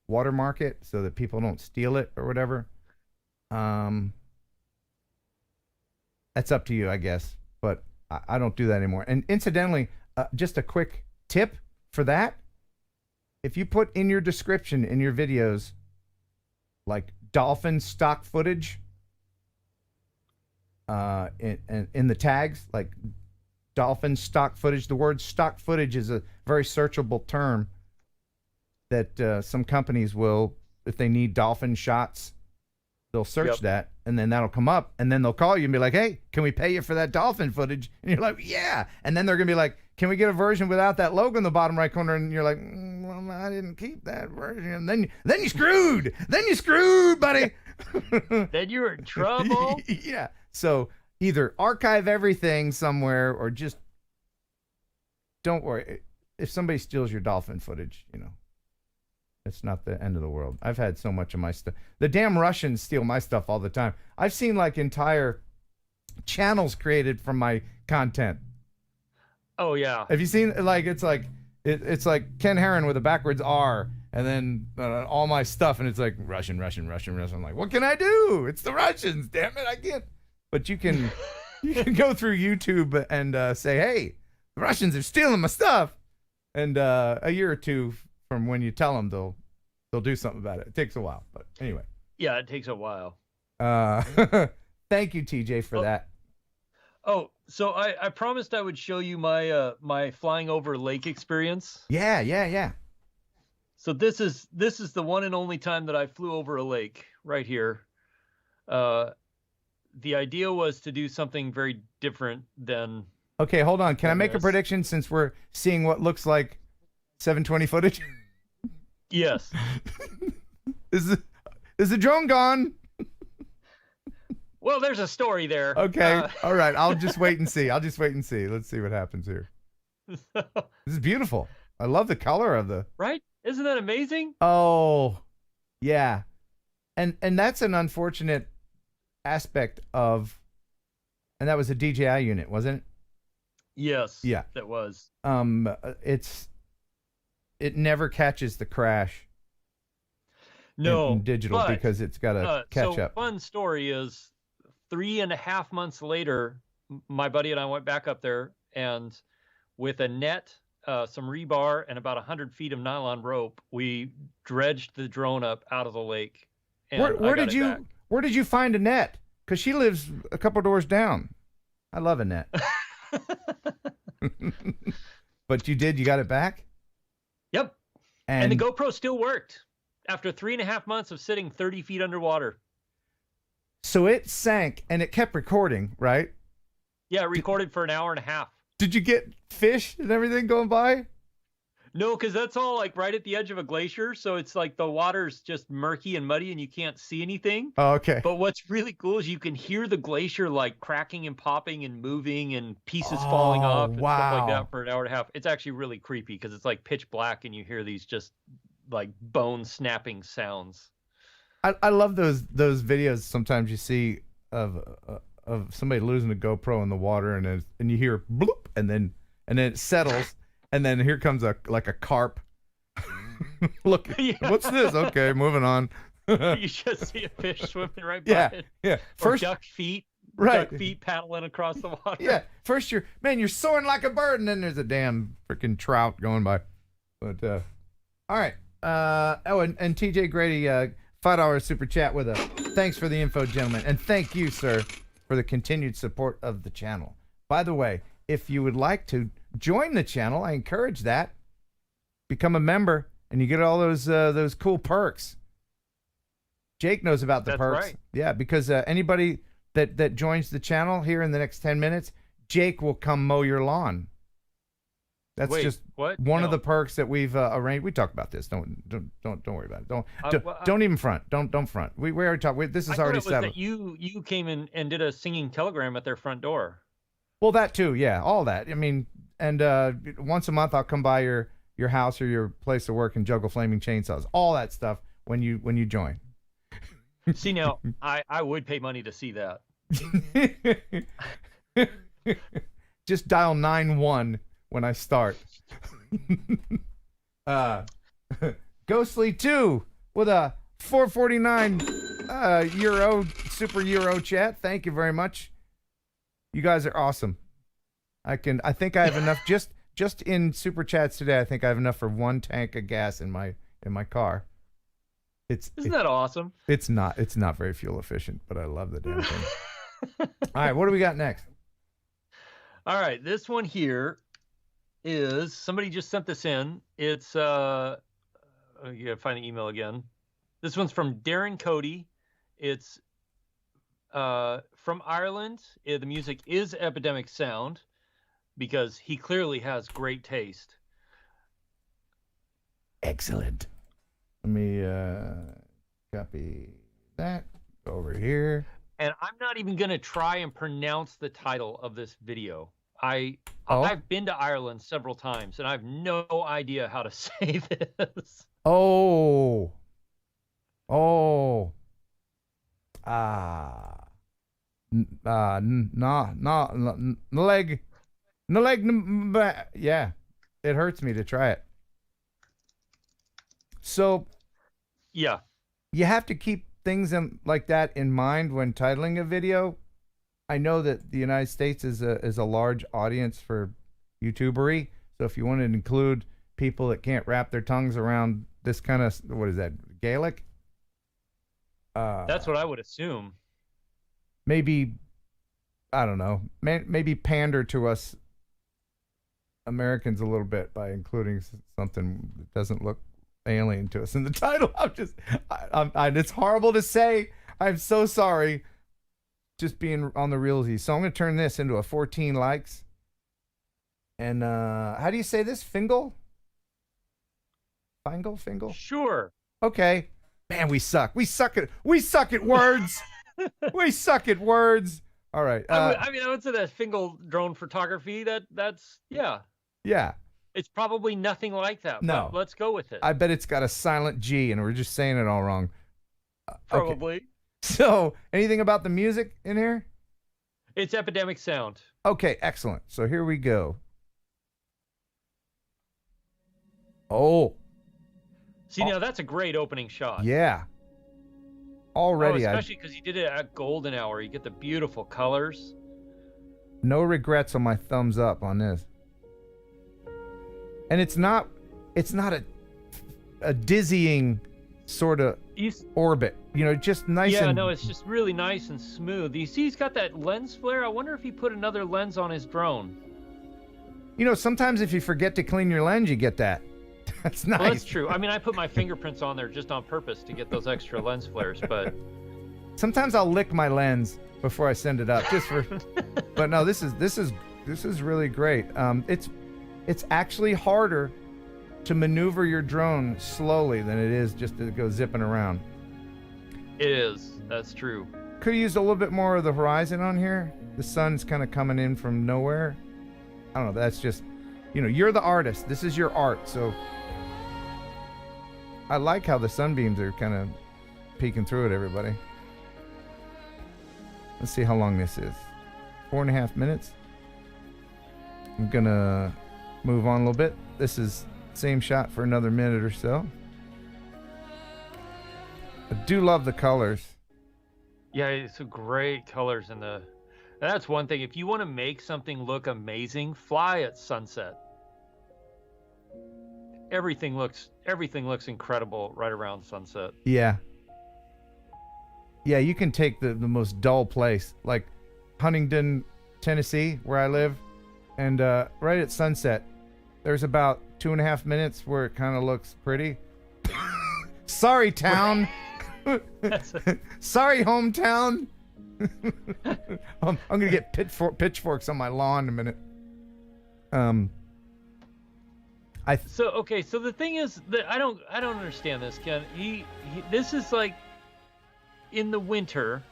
watermark it so that people don't steal it or whatever. That's up to you, I guess. But I don't do that anymore. And incidentally, just a quick tip for that: if you put in your description in your videos, like dolphin stock footage. In the tags, like dolphin stock footage. The word stock footage is a very searchable term that some companies will, if they need dolphin shots, they'll search that, and then that'll come up, and then they'll call you and be like, hey, can we pay you for that dolphin footage? And you're like, yeah. And then they're going to be like, can we get a version without that logo in the bottom right corner? And you're like, well, I didn't keep that version. And then you screwed. Then you screwed, buddy. Then you're in trouble. Yeah. So either archive everything somewhere or just don't worry. If somebody steals your dolphin footage, it's not the end of the world. I've had so much of my stuff. The damn Russians steal my stuff all the time. I've seen like entire channels created from my content. Oh yeah. Have you seen it's like Ken Heron with a backwards R and then all my stuff, and it's like Russian. I'm like, what can I do? It's the Russians, damn it, I can't. But you can go through YouTube and say, hey, the Russians are stealing my stuff. And a year or two from when you tell them, they'll do something about it. It takes a while, but anyway. Yeah, it takes a while. Thank you, TJ, for that. Oh, so I promised I would show you my my flying over lake experience. Yeah. So this is the one and only time that I flew over a lake right here. The idea was to do something very different than. Okay, hold on. Can I make a Yes. prediction since we're seeing what looks like 720 footage? Yes. Is the drone gone? Well, there's a story there. Okay. All right. I'll just wait and see. Let's see what happens here. This is beautiful. I love the color of the. Right? Isn't that amazing? Oh, yeah. And that's an unfortunate aspect of. And that was a DJI unit, wasn't it? Yes. Yeah. That was. It never catches the crash. No. In digital but, because it's got to catch so up. Fun story is 3.5 months later, my buddy and I went back up there, and with a net, some rebar, and about 100 feet of nylon rope, we dredged the drone up out of the lake. And Where did you find a net? Because she lives a couple doors down. I love a net. But you got it back? Yep. And the GoPro still worked after 3.5 months of sitting 30 feet underwater. So it sank and it kept recording, right? Yeah, it recorded for an hour and a half. Did you get fish and everything going by? No, because that's all like right at the edge of a glacier. So it's like the water's just murky and muddy and you can't see anything. Oh, okay. But what's really cool is you can hear the glacier like cracking and popping and moving and pieces falling off and stuff like that for an hour and a half. It's actually really creepy because it's like pitch black and you hear these just like bone snapping sounds. I love those videos sometimes you see of somebody losing a GoPro in the water and you hear bloop and then it settles and then here comes a carp. Look, Yeah. What's this? Okay, moving on. You just see a fish swimming right by it. Yeah. Or duck feet paddling across the water. Yeah. First you're soaring like a bird, and then there's a damn freaking trout going by. But all right. And TJ Grady, $5 super chat with a thanks for the info, gentlemen, and thank you, sir, for the continued support of the channel. By the way, if you would like to join the channel, I encourage that. Become a member, and you get all those cool perks. Jake knows about the That's perks. right. Yeah, because anybody that joins the channel here in the next 10 minutes, Jake will come mow your lawn. That's just what? one of No. the perks that we've arranged. We talked about this. Don't worry about it. Don't even front. Don't front. We already talked. This is already settled. That you came in and did a singing telegram at their front door. Well, that too. Yeah, all that. I mean, and once a month I'll come by your house or your place of work and juggle flaming chainsaws. All that stuff when you join. See, now I would pay money to see that. Just dial 91 when I start. Ghostly 2 with a 449 super chat. Thank you very much. You guys are awesome. I think I have enough just in super chats today. I think I have enough for 1 tank of gas in my car. Isn't that awesome? It's not very fuel efficient, but I love the damn thing. All right, what do we got next? All right, this one here is somebody just sent this in. It's you gotta find the email again. This one's from Darren Cody. It's from Ireland. The music is Epidemic Sound because he clearly has great taste. Excellent. Let me copy that over here. And I'm not even going to try and pronounce the title of this video. I've been to Ireland several times, and I have no idea how to say this. Yeah, it hurts me to try it. So, yeah, you have to keep things like that in mind when titling a video. I know that the United States is a large audience for YouTubery, so if you want to include people that can't wrap their tongues around this kind of, what is that, Gaelic? That's what I would assume. Maybe I don't know, maybe pander to us Americans a little bit by including something that doesn't look alien to us in the title. It's horrible to say. I'm so sorry. Just being on the realty. So I'm going to turn this into a 14 likes. And how do you say this? Fingal? Fingal? Sure. Okay. Man, we suck. We suck at words. We suck at words. All right. I would say that Fingal drone photography. That's yeah. Yeah. It's probably nothing like that. No. But let's go with it. I bet it's got a silent G, and we're just saying it all wrong. Probably. Okay. So, anything about the music in here? It's Epidemic Sound. Okay, excellent. So here we go. Oh. See, now that's a great opening shot. Yeah. Already, especially because you did it at golden hour. You get the beautiful colors. No regrets on my thumbs up on this. And it's not a dizzying sort of orbit. You know, just nice. Yeah, no, it's just really nice and smooth. You see, he's got that lens flare. I wonder if he put another lens on his drone. You know, sometimes if you forget to clean your lens, you get that. That's nice. Well, that's true. I mean, I put my fingerprints on there just on purpose to get those extra lens flares, but sometimes I'll lick my lens before I send it up, just for. But no, this is really great. It's actually harder to maneuver your drone slowly than it is just to go zipping around. It is. That's true. Could have used a little bit more of the horizon on here. The sun's kind of coming in from nowhere. I don't know. That's just, you know, you're the artist. This is your art. So I like how the sunbeams are kind of peeking through it, everybody. Let's see how long this is. 4.5 minutes. I'm going to move on a little bit. This is same shot for another minute or so. I do love the colors. Yeah, it's great colors in the. And that's one thing. If you want to make something look amazing, fly at sunset. Everything looks incredible right around sunset. Yeah. Yeah, you can take the most dull place, like Huntington, Tennessee, where I live, and right at sunset, there's about 2.5 minutes where it kind of looks pretty. Sorry, town. Sorry, hometown. I'm gonna get pitchforks on my lawn in a minute. So the thing is that I don't understand this, Ken. This is like in the winter.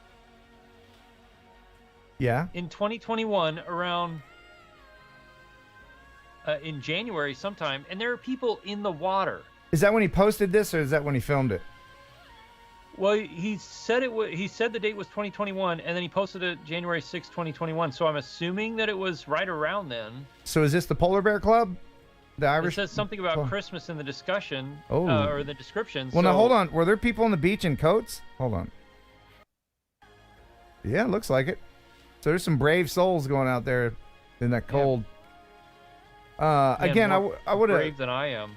Yeah. In 2021, around in January sometime, and there are people in the water. Is that when he posted this, or is that when he filmed it? Well, he said he said the date was 2021, and then he posted it January 6, 2021. So I'm assuming that it was right around then. So is this the Polar Bear Club? The Irish? It says something about Christmas in the discussion, Oh. or the description. Well, now hold on. Were there people on the beach in coats? Hold on. Yeah, looks like it. So there's some brave souls going out there in that cold. Again, I would have. Brave than I am.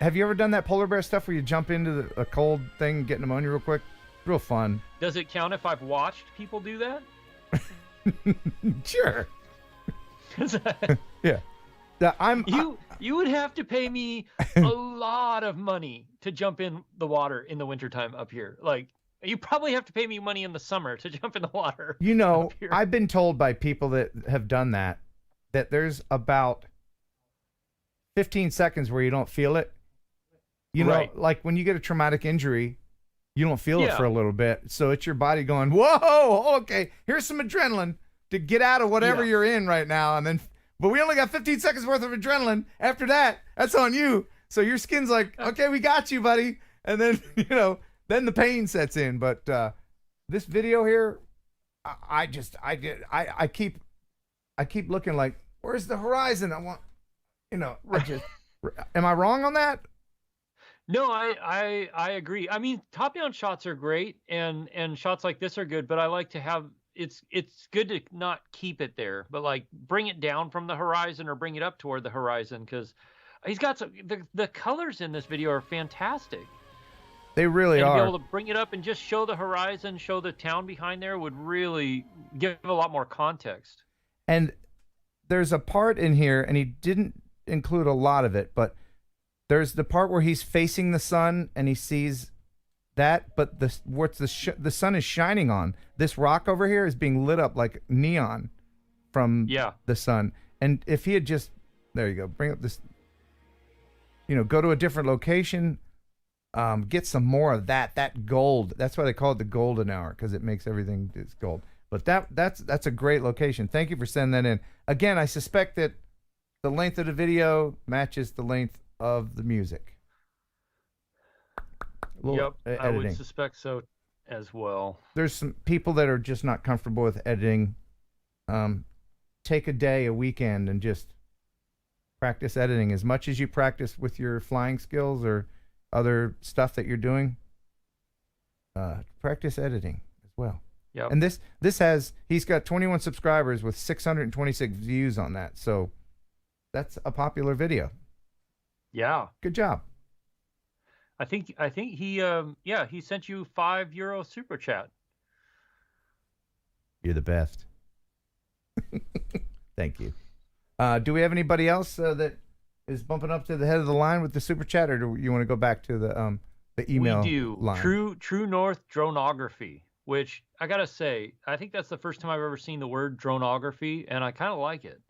Have you ever done that polar bear stuff where you jump into a cold thing and get pneumonia real quick? Real fun. Does it count if I've watched people do that? Sure. Yeah. You would have to pay me a lot of money to jump in the water in the wintertime up here. Like, you probably have to pay me money in the summer to jump in the water. You know, I've been told by people that have done that there's about 15 seconds where you don't feel it. You know, like when you get a traumatic injury, you don't feel it for a little bit. So it's your body going, whoa, okay, here's some adrenaline to get out of whatever you're in right now. And then, but we only got 15 seconds worth of adrenaline. After that, that's on you. So your skin's like, okay, we got you, buddy. And then, you know, then the pain sets in. But this video here, I keep looking like, where's the horizon? I want, you know, am I wrong on that? No, I agree. I mean, top-down shots are great, and shots like this are good, but I like to have it's good to not keep it there, but like bring it down from the horizon or bring it up toward the horizon, because he's got the colors in this video are fantastic. They really and to are. be able to bring it up and just show the horizon, show the town behind there would really give a lot more context. And there's a part in here, and he didn't include a lot of it, but there's the part where he's facing the sun and he sees that, but the sun is shining on. This rock over here is being lit up like neon from the sun. And if he had just, there you go, bring up this, go to a different location, get some more of that gold. That's why they call it the golden hour, because it makes everything is gold. But that's a great location. Thank you for sending that in. Again, I suspect that the length of the video matches the length of the music. Yep, I would suspect so as well. There's some people that are just not comfortable with editing. Take a day, a weekend, and just practice editing as much as you practice with your flying skills or other stuff that you're doing. Practice editing as well. Yep. And he's got 21 subscribers with 626 views on that. So that's a popular video. Yeah. Good job. I think he he sent you €5 super chat. You're the best. Thank you. Do we have anybody else that is bumping up to the head of the line with the super chat, or do you want to go back to the email? We do. Line? True North dronography, which I gotta say, I think that's the first time I've ever seen the word dronography, and I kind of like it.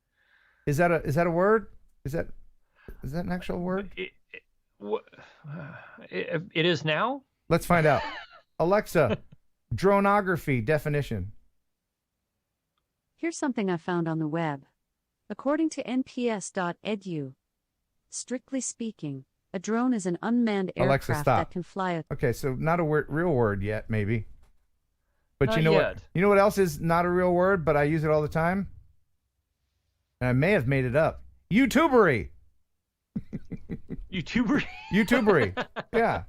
Is that a word? Is that an actual word? It is now. Let's find out. Alexa, dronography definition. Here's something I found on the web. According to nps.edu, strictly speaking, a drone is an unmanned Alexa, aircraft stop. that can fly. Okay, so not a real word yet, maybe. But Not you know yet. what? You know what else is not a real word, but I use it all the time? And I may have made it up. YouTubery. YouTuber. YouTubery. Yeah.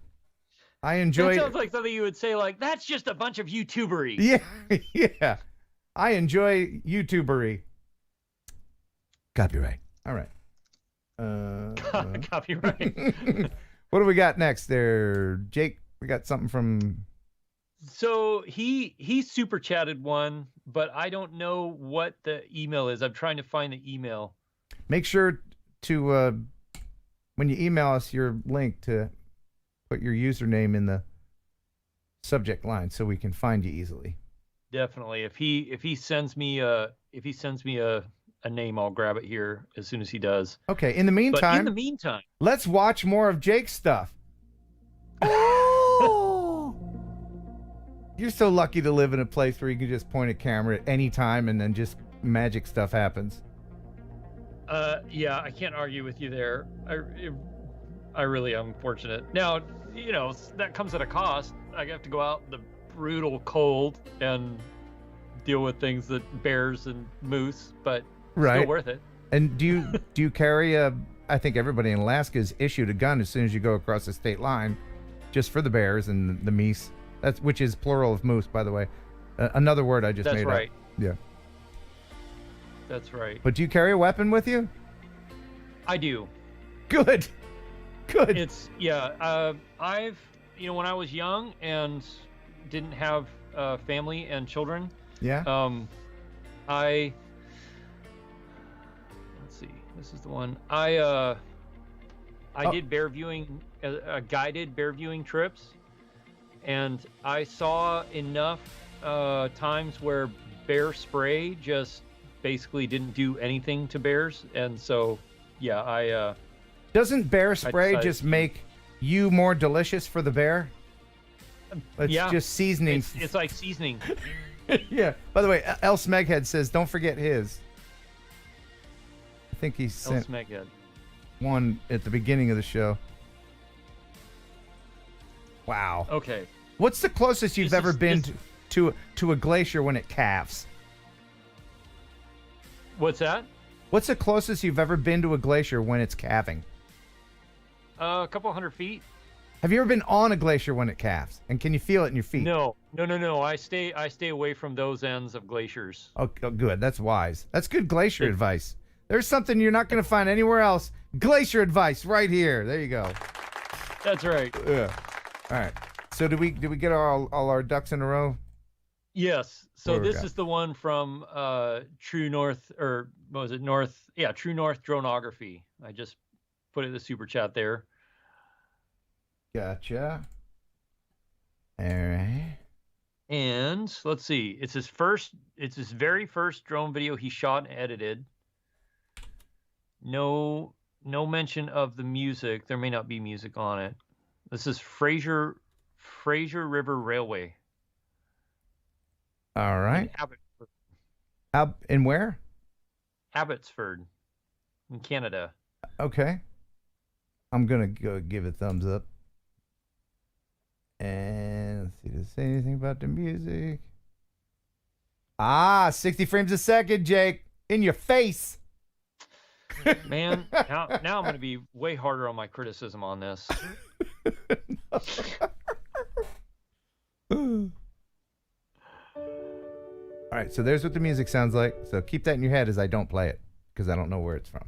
I enjoy That sounds like something you would say, like, that's just a bunch of YouTubery. Yeah. Yeah. I enjoy YouTubery. Copyright. All right. Copyright. What do we got next there, Jake? We got something from... So he super chatted one, but I don't know what the email is. I'm trying to find the email. Make sure to, when you email us your link, to put your username in the subject line so we can find you easily. Definitely. If he sends me a name, I'll grab it here as soon as he does. Okay. In the meantime, But in the meantime, let's watch more of Jake's stuff. You're so lucky to live in a place where you can just point a camera at any time and then just magic stuff happens. yeah, I can't argue with you there. I really am fortunate. Now, that comes at a cost. I have to go out in the brutal cold and deal with things that bears and moose, but still worth it. And do you carry I think everybody in Alaska is issued a gun as soon as you go across the state line, just for the bears and the meese. Which is plural of moose, by the way. Another word I just made up. That's right. Yeah. That's right. But do you carry a weapon with you? I do. Good. It's I've when I was young and didn't have family and children. Yeah. Let's see. This is the one. I did bear viewing, guided bear viewing trips. And I saw enough times where bear spray just basically didn't do anything to bears. And so, yeah, Doesn't bear spray just make you more delicious for the bear? It's just seasoning. It's like seasoning. Yeah. By the way, El Smeghead says, don't forget his. I think he sent one at the beginning of the show. Wow. Okay. What's the closest you've ever been to a glacier when it calves? What's that? What's the closest you've ever been to a glacier when it's calving? A couple hundred feet. Have you ever been on a glacier when it calves? And can you feel it in your feet? No. I stay away from those ends of glaciers. Oh, good. That's wise. That's good glacier advice. There's something you're not going to find anywhere else. Glacier advice right here. There you go. That's right. Yeah. All right. So did we get all our ducks in a row? Yes. So What do we this got? is the one from True North, or what was it? North? Yeah, True North Dronography. I just put it in the super chat there. Gotcha. All right. And let's see. It's his very first drone video he shot and edited. No mention of the music. There may not be music on it. This is Fraser River Railway. All right. In In where? Abbotsford, in Canada. Okay. I'm gonna go give it thumbs up. And let's see, does it say anything about the music? 60 frames a second, Jake. In your face. Man, now I'm going to be way harder on my criticism on this. All right, so there's what the music sounds like. So keep that in your head as I don't play it, because I don't know where it's from.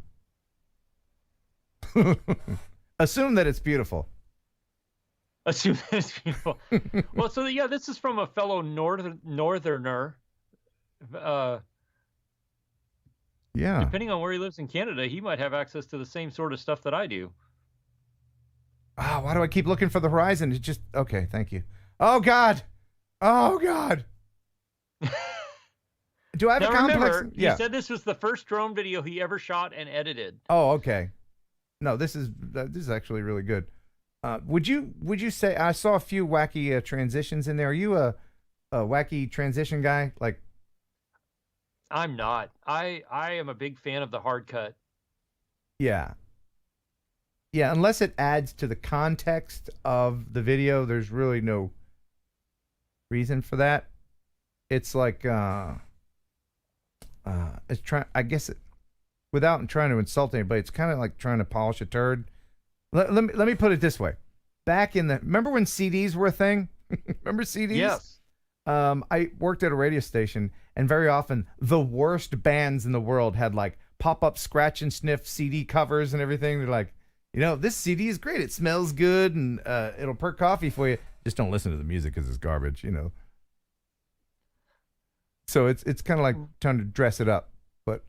Assume that it's beautiful. Assume that it's beautiful. Well, so yeah, this is from a fellow northerner. Yeah. Depending on where he lives in Canada, he might have access to the same sort of stuff that I do. Why do I keep looking for the horizon? It's just okay. Thank you. Oh God. Oh God. Do I have Now, a complex? remember, he said this was the first drone video he ever shot and edited. Oh, okay. No, this is actually really good. Would you say I saw a few wacky transitions in there? Are you a wacky transition guy? Like, I'm not. I am a big fan of the hard cut. yeah. Yeah, unless it adds to the context of the video, there's really no reason for that. It's like it's I guess without trying to insult anybody, it's kind of like trying to polish a turd. Let me put it this way. Back in remember when CDs were a thing? Remember CDs? Yes. I worked at a radio station, and very often the worst bands in the world had like pop-up scratch and sniff CD covers and everything. They're like, this CD is great. It smells good, and it'll perk coffee for you. Just don't listen to the music because it's garbage, So it's kind of like trying to dress it up. But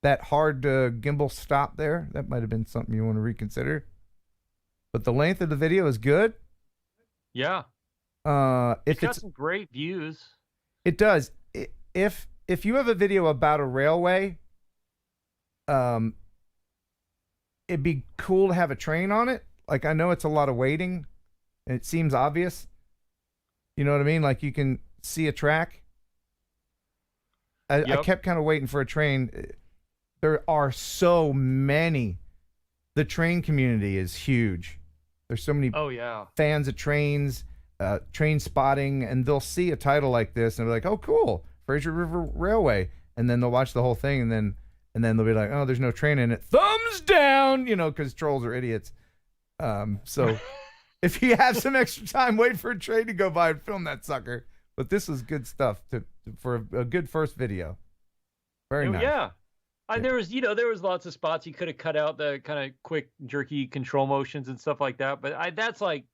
that hard gimbal stop there, that might have been something you want to reconsider. But the length of the video is good. Yeah. If it's got some great views. It does. If you have a video about a railway, it'd be cool to have a train on it. Like, I know it's a lot of waiting, and it seems obvious. You know what I mean? Like, you can see a track. I kept kind of waiting for a train. There are so many. The train community is huge. There's so many fans of trains, train spotting, and they'll see a title like this and they're like, "Oh, cool, Fraser River Railway," and then they'll watch the whole thing, and then they'll be like, "Oh, there's no train in it. Thumbs down," because trolls are idiots. So if you have some extra time, wait for a train to go by and film that sucker. But this is good stuff for a good first video. Very nice. Yeah. There was lots of spots you could have cut out, the kind of quick, jerky control motions and stuff like that. But that's like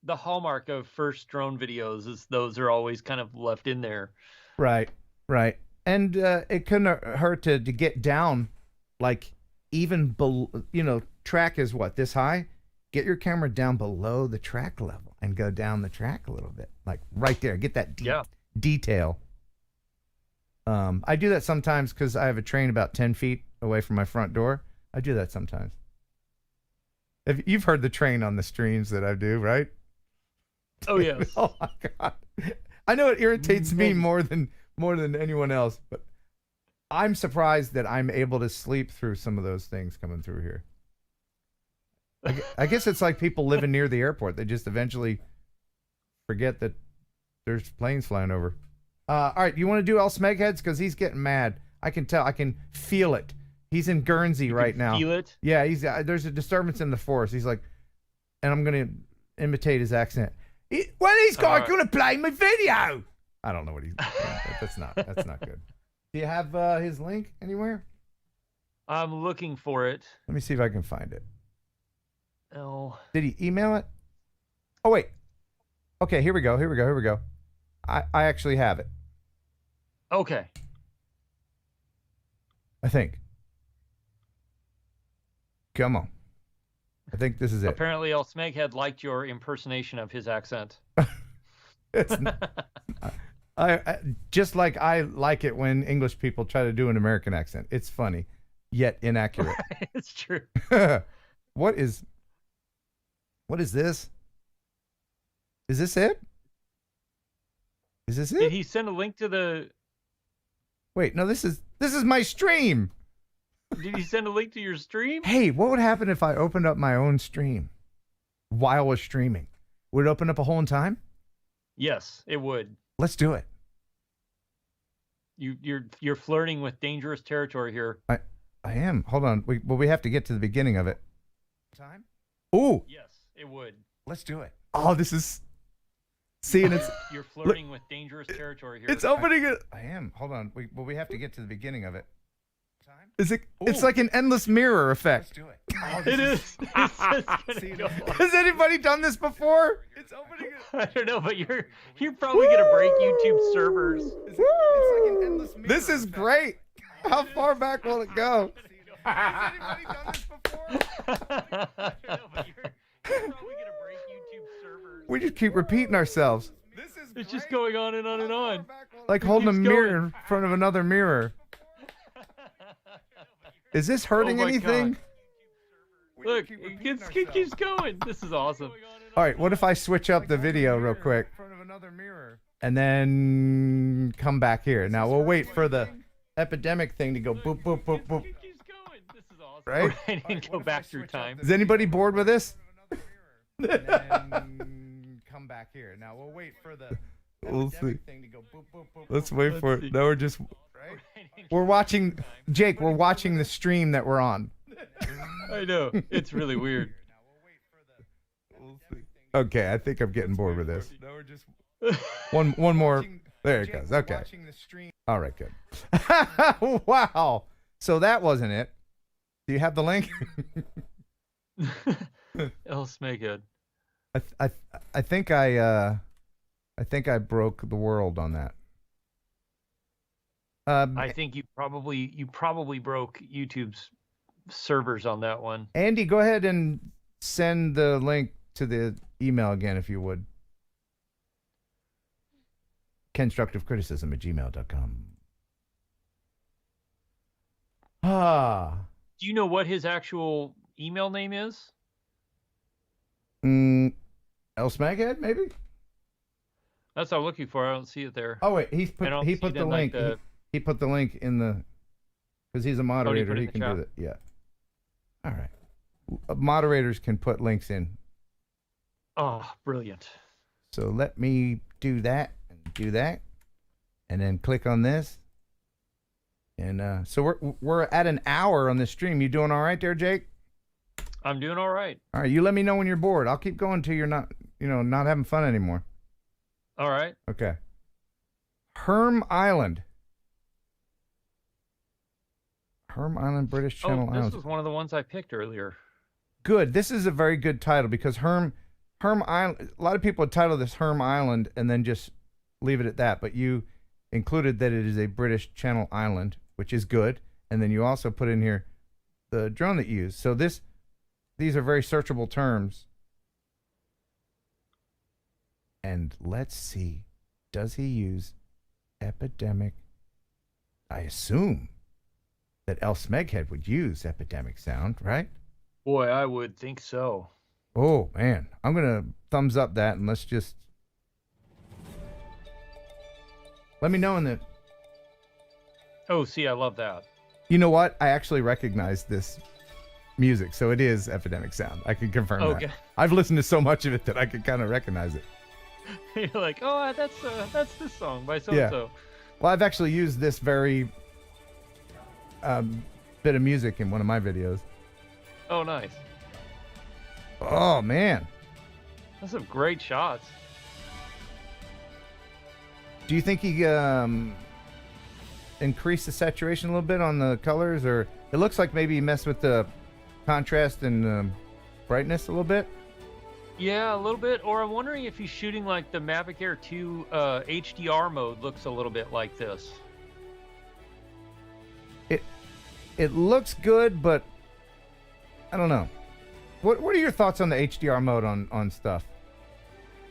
the hallmark of first drone videos, is those are always kind of left in there. Right. And it couldn't hurt to get down, like even below, track is what, this high? Get your camera down below the track level and go down the track a little bit, like right there. Get that detail. I do that sometimes because I have a train about 10 feet away from my front door. I do that sometimes. You've heard the train on the streams that I do, right? Oh, yes. Oh, my God. I know it irritates me more than anyone else, but I'm surprised that I'm able to sleep through some of those things coming through here. I guess it's like people living near the airport. They just eventually forget that there's planes flying over. All right, you want to do El Smegheads? Because he's getting mad. I can tell. I can feel it. He's in Guernsey right now. Feel it? Yeah, there's a disturbance in the force. He's like, and I'm going to imitate his accent. When he's going to play my video. I don't know what he's doing. That's not good. Do you have his link anywhere? I'm looking for it. Let me see if I can find it. L. Did he email it? Oh, wait. Okay, here we go. I actually have it. Okay. I think. Come on. I think this is it. Apparently, El Smeghead liked your impersonation of his accent. It's I just like I like it when English people try to do an American accent. It's funny, yet inaccurate. It's true. What is this? Is this it? Is this it? Did he send a link to the? Wait, no, this is my stream. Did he send a link to your stream? Hey, what would happen if I opened up my own stream while we're streaming? Would it open up a hole in time? Yes, it would. Let's do it. You're flirting with dangerous territory here. I am. Hold on. We have to get to the beginning of it. Time? Ooh. Yes, it would. Let's do it. Oh, this is. See, and it's. You're flirting with dangerous territory here. It's opening it. I am. Hold on. We have to get to the beginning of it. Time? Is it? Ooh. It's like an endless mirror effect. Let's do it. Oh, it is. Has anybody done this before? It's opening it. I don't know, but you're probably gonna break YouTube servers. It's like an endless mirror. This is great. How far back will it go? Has anybody done this before? I don't know, but you're probably gonna break YouTube servers. We just keep repeating ourselves. It's just going on and on and on. Like holding a mirror in front of another mirror. Is this hurting Oh my anything? God. Look, it keeps going. This is awesome. All right, what if I switch up the video real quick? And then come back here. Now we'll wait for the epidemic thing to go boop, boop, boop, boop. It keeps going. This is awesome. Right? And go back through time. Is anybody bored with this? And then come back here. Now we'll wait for the epidemic thing to go boop, boop, boop. Let's wait for it. Now we're just... We're watching... Jake, we're watching the stream that we're on. I know. It's really weird. Okay, I think I'm getting bored with this. One more. There it goes. Okay. All right, good. Wow. So that wasn't it. Do you have the link? El Smeghead. I think I broke the world on that. I think you probably broke YouTube's servers on that one. Andy, go ahead and send the link to the email again, if you would. Kenstructivecriticism@gmail.com. Ah. Do you know what his actual email name is? El Smaghead, maybe? That's what I'm looking for. I don't see it there. Oh wait, he put the link. Like he put the link in the, because he's a moderator. He can do that. Yeah. All right. Moderators can put links in. Oh, brilliant. So let me do that, and then click on this. And so we're at an hour on this stream. You doing all right there, Jake? I'm doing all right. All right, you let me know when you're bored. I'll keep going till you're not having fun anymore. All right. Okay. Herm Island. Herm Island, British Channel Islands. This was one of the ones I picked earlier. Good. This is a very good title because Herm Island. A lot of people would title this Herm Island and then just leave it at that. But you included that it is a British Channel Island, which is good. And then you also put in here the drone that you use. So these are very searchable terms. And let's see, does he use epidemic? I assume that El Smeghead would use epidemic sound, right? Boy, I would think so. Oh, man. I'm going to thumbs up that, and let's just... Let me know in the... Oh, see, I love that. You know what? I actually recognize this music, so it is epidemic sound. I can confirm that. I've listened to so much of it that I can kind of recognize it. You're like, oh, that's this song by so-and-so. Yeah. Well, I've actually used this very bit of music in one of my videos. Oh, nice. Oh, man. That's some great shots. Do you think he increased the saturation a little bit on the colors? Or it looks like maybe he messed with the contrast and brightness a little bit? Yeah, a little bit. Or I'm wondering if he's shooting like the Mavic Air 2 HDR mode looks a little bit like this. It looks good, but I don't know. What are your thoughts on the HDR mode on stuff?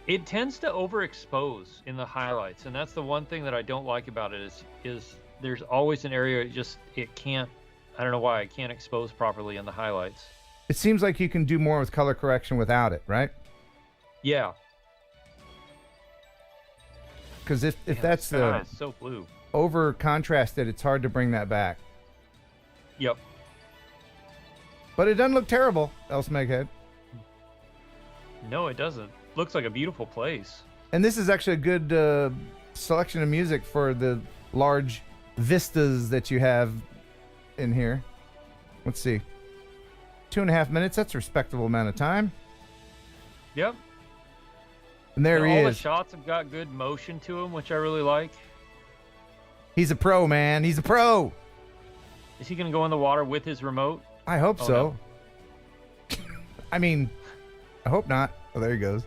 It tends to overexpose in the highlights, and that's the one thing that I don't like about it is there's always an area it can't, I don't know why, it can't expose properly in the highlights. It seems like you can do more with color correction without it, right? Yeah. Because if that's the sky is so blue. Over contrasted, it's hard to bring that back. Yep. But it doesn't look terrible, else Meghead. No, it doesn't. Looks like a beautiful place. And this is actually a good selection of music for the large vistas that you have in here. Let's see. 2.5 minutes, that's a respectable amount of time. Yep. And there he all is. The shots have got good motion to them, which I really like. He's a pro, man. He's a pro. Is he going to go in the water with his remote? I hope so. No. I mean, I hope not. Oh, there he goes.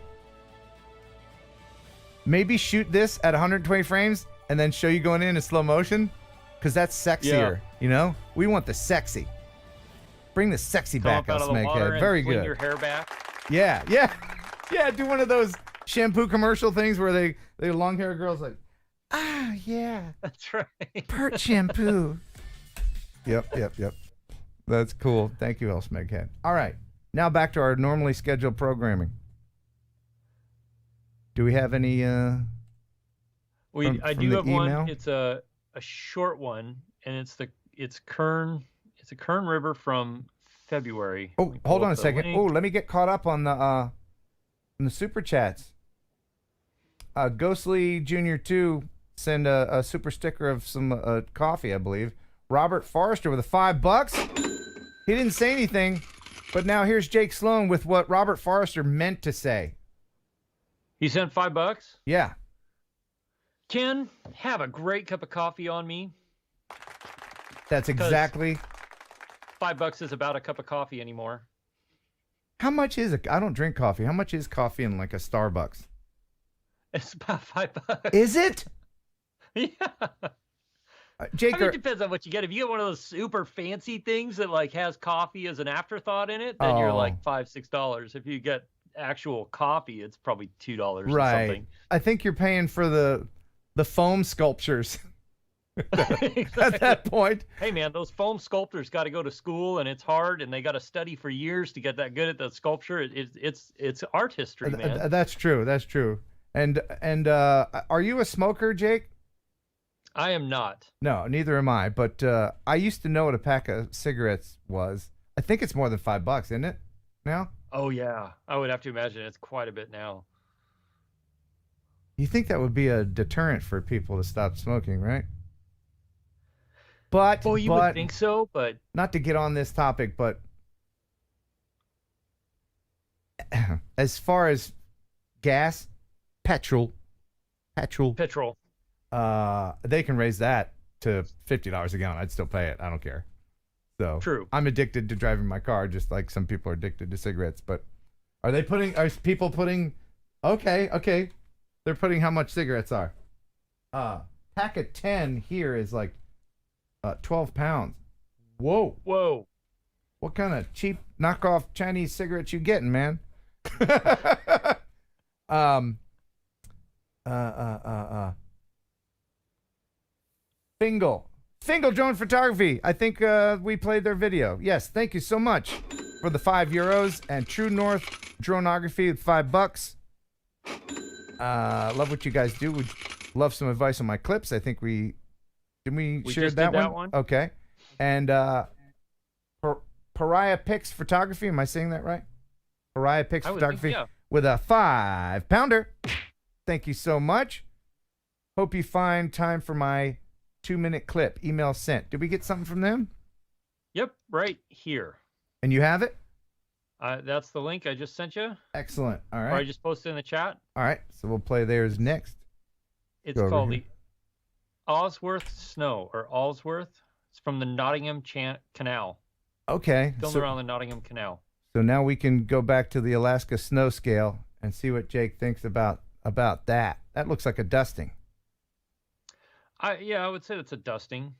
Maybe shoot this at 120 frames and then show you going in slow motion, because that's sexier. You know, we want the sexy. Bring the sexy back, out of the water Snakehead. Very fling good. Your hair back. Yeah. Do one of those shampoo commercial things where they long hair girls like, yeah, that's right. Pert shampoo. Yep. That's cool. Thank you, Elsmeghead. All right, now back to our normally scheduled programming. Do we have any? I do have email? one. It's a short one, and it's Kern. It's a Kern River from February. Oh, hold on a second. Oh, let me get caught up on the super chats. Ghostly Junior 2 send a super sticker of some coffee, I believe. Robert Forrester with $5. He didn't say anything, but now here's Jake Sloan with what Robert Forrester meant to say. He sent $5? Yeah. Ken, have a great cup of coffee on me. That's exactly. $5 is about a cup of coffee anymore. How much is it? I don't drink coffee. How much is coffee in like a Starbucks? It's about $5. Is it? Yeah. Jake, I mean, it depends on what you get. If you get one of those super fancy things that like has coffee as an afterthought in it, then you're like $5-6. If you get actual coffee, it's probably $2 or something. I think you're paying for the foam sculptures. Exactly. At that point. Hey man, those foam sculptors got to go to school, and it's hard, and they got to study for years to get that good at the sculpture. It's art history, man. That's true. And are you a smoker, Jake? I am not. No, neither am I. But I used to know what a pack of cigarettes was. I think it's more than $5, isn't it? Now? Oh yeah, I would have to imagine it's quite a bit now. You think that would be a deterrent for people to stop smoking, right? But you would think so, but not to get on this topic, but as far as gas, petrol, they can raise that to $50 a gallon. I'd still pay it. I don't care. So true. I'm addicted to driving my car, just like some people are addicted to cigarettes. But are people putting? Okay. They're putting how much cigarettes are. Pack of 10 here is like 12 pounds. Whoa. What kind of cheap knockoff Chinese cigarettes you getting, man? Fingal Drone Photography. I think we played their video. Yes, thank you so much for the €5. And True North Dronography with $5. Love what you guys do. Would love some advice on my clips. I think we shared just that did one? that one. Okay. And Pariah Picks Photography. Am I saying that right? Pariah Picks Photography with a $5. Thank you so much. Hope you find time for my 2-minute clip. Email sent. Did we get something from them? Yep, right here. And you have it? That's the link I just sent you. Excellent. All right. Or I just posted in the chat. All right. So we'll play theirs next. It's called the Osworth Snow, or Allsworth. It's from the Nottingham Canal. Okay. Filmed around the Nottingham Canal. So now we can go back to the Alaska snow scale and see what Jake thinks about that. That looks like a dusting. I would say it's a dusting.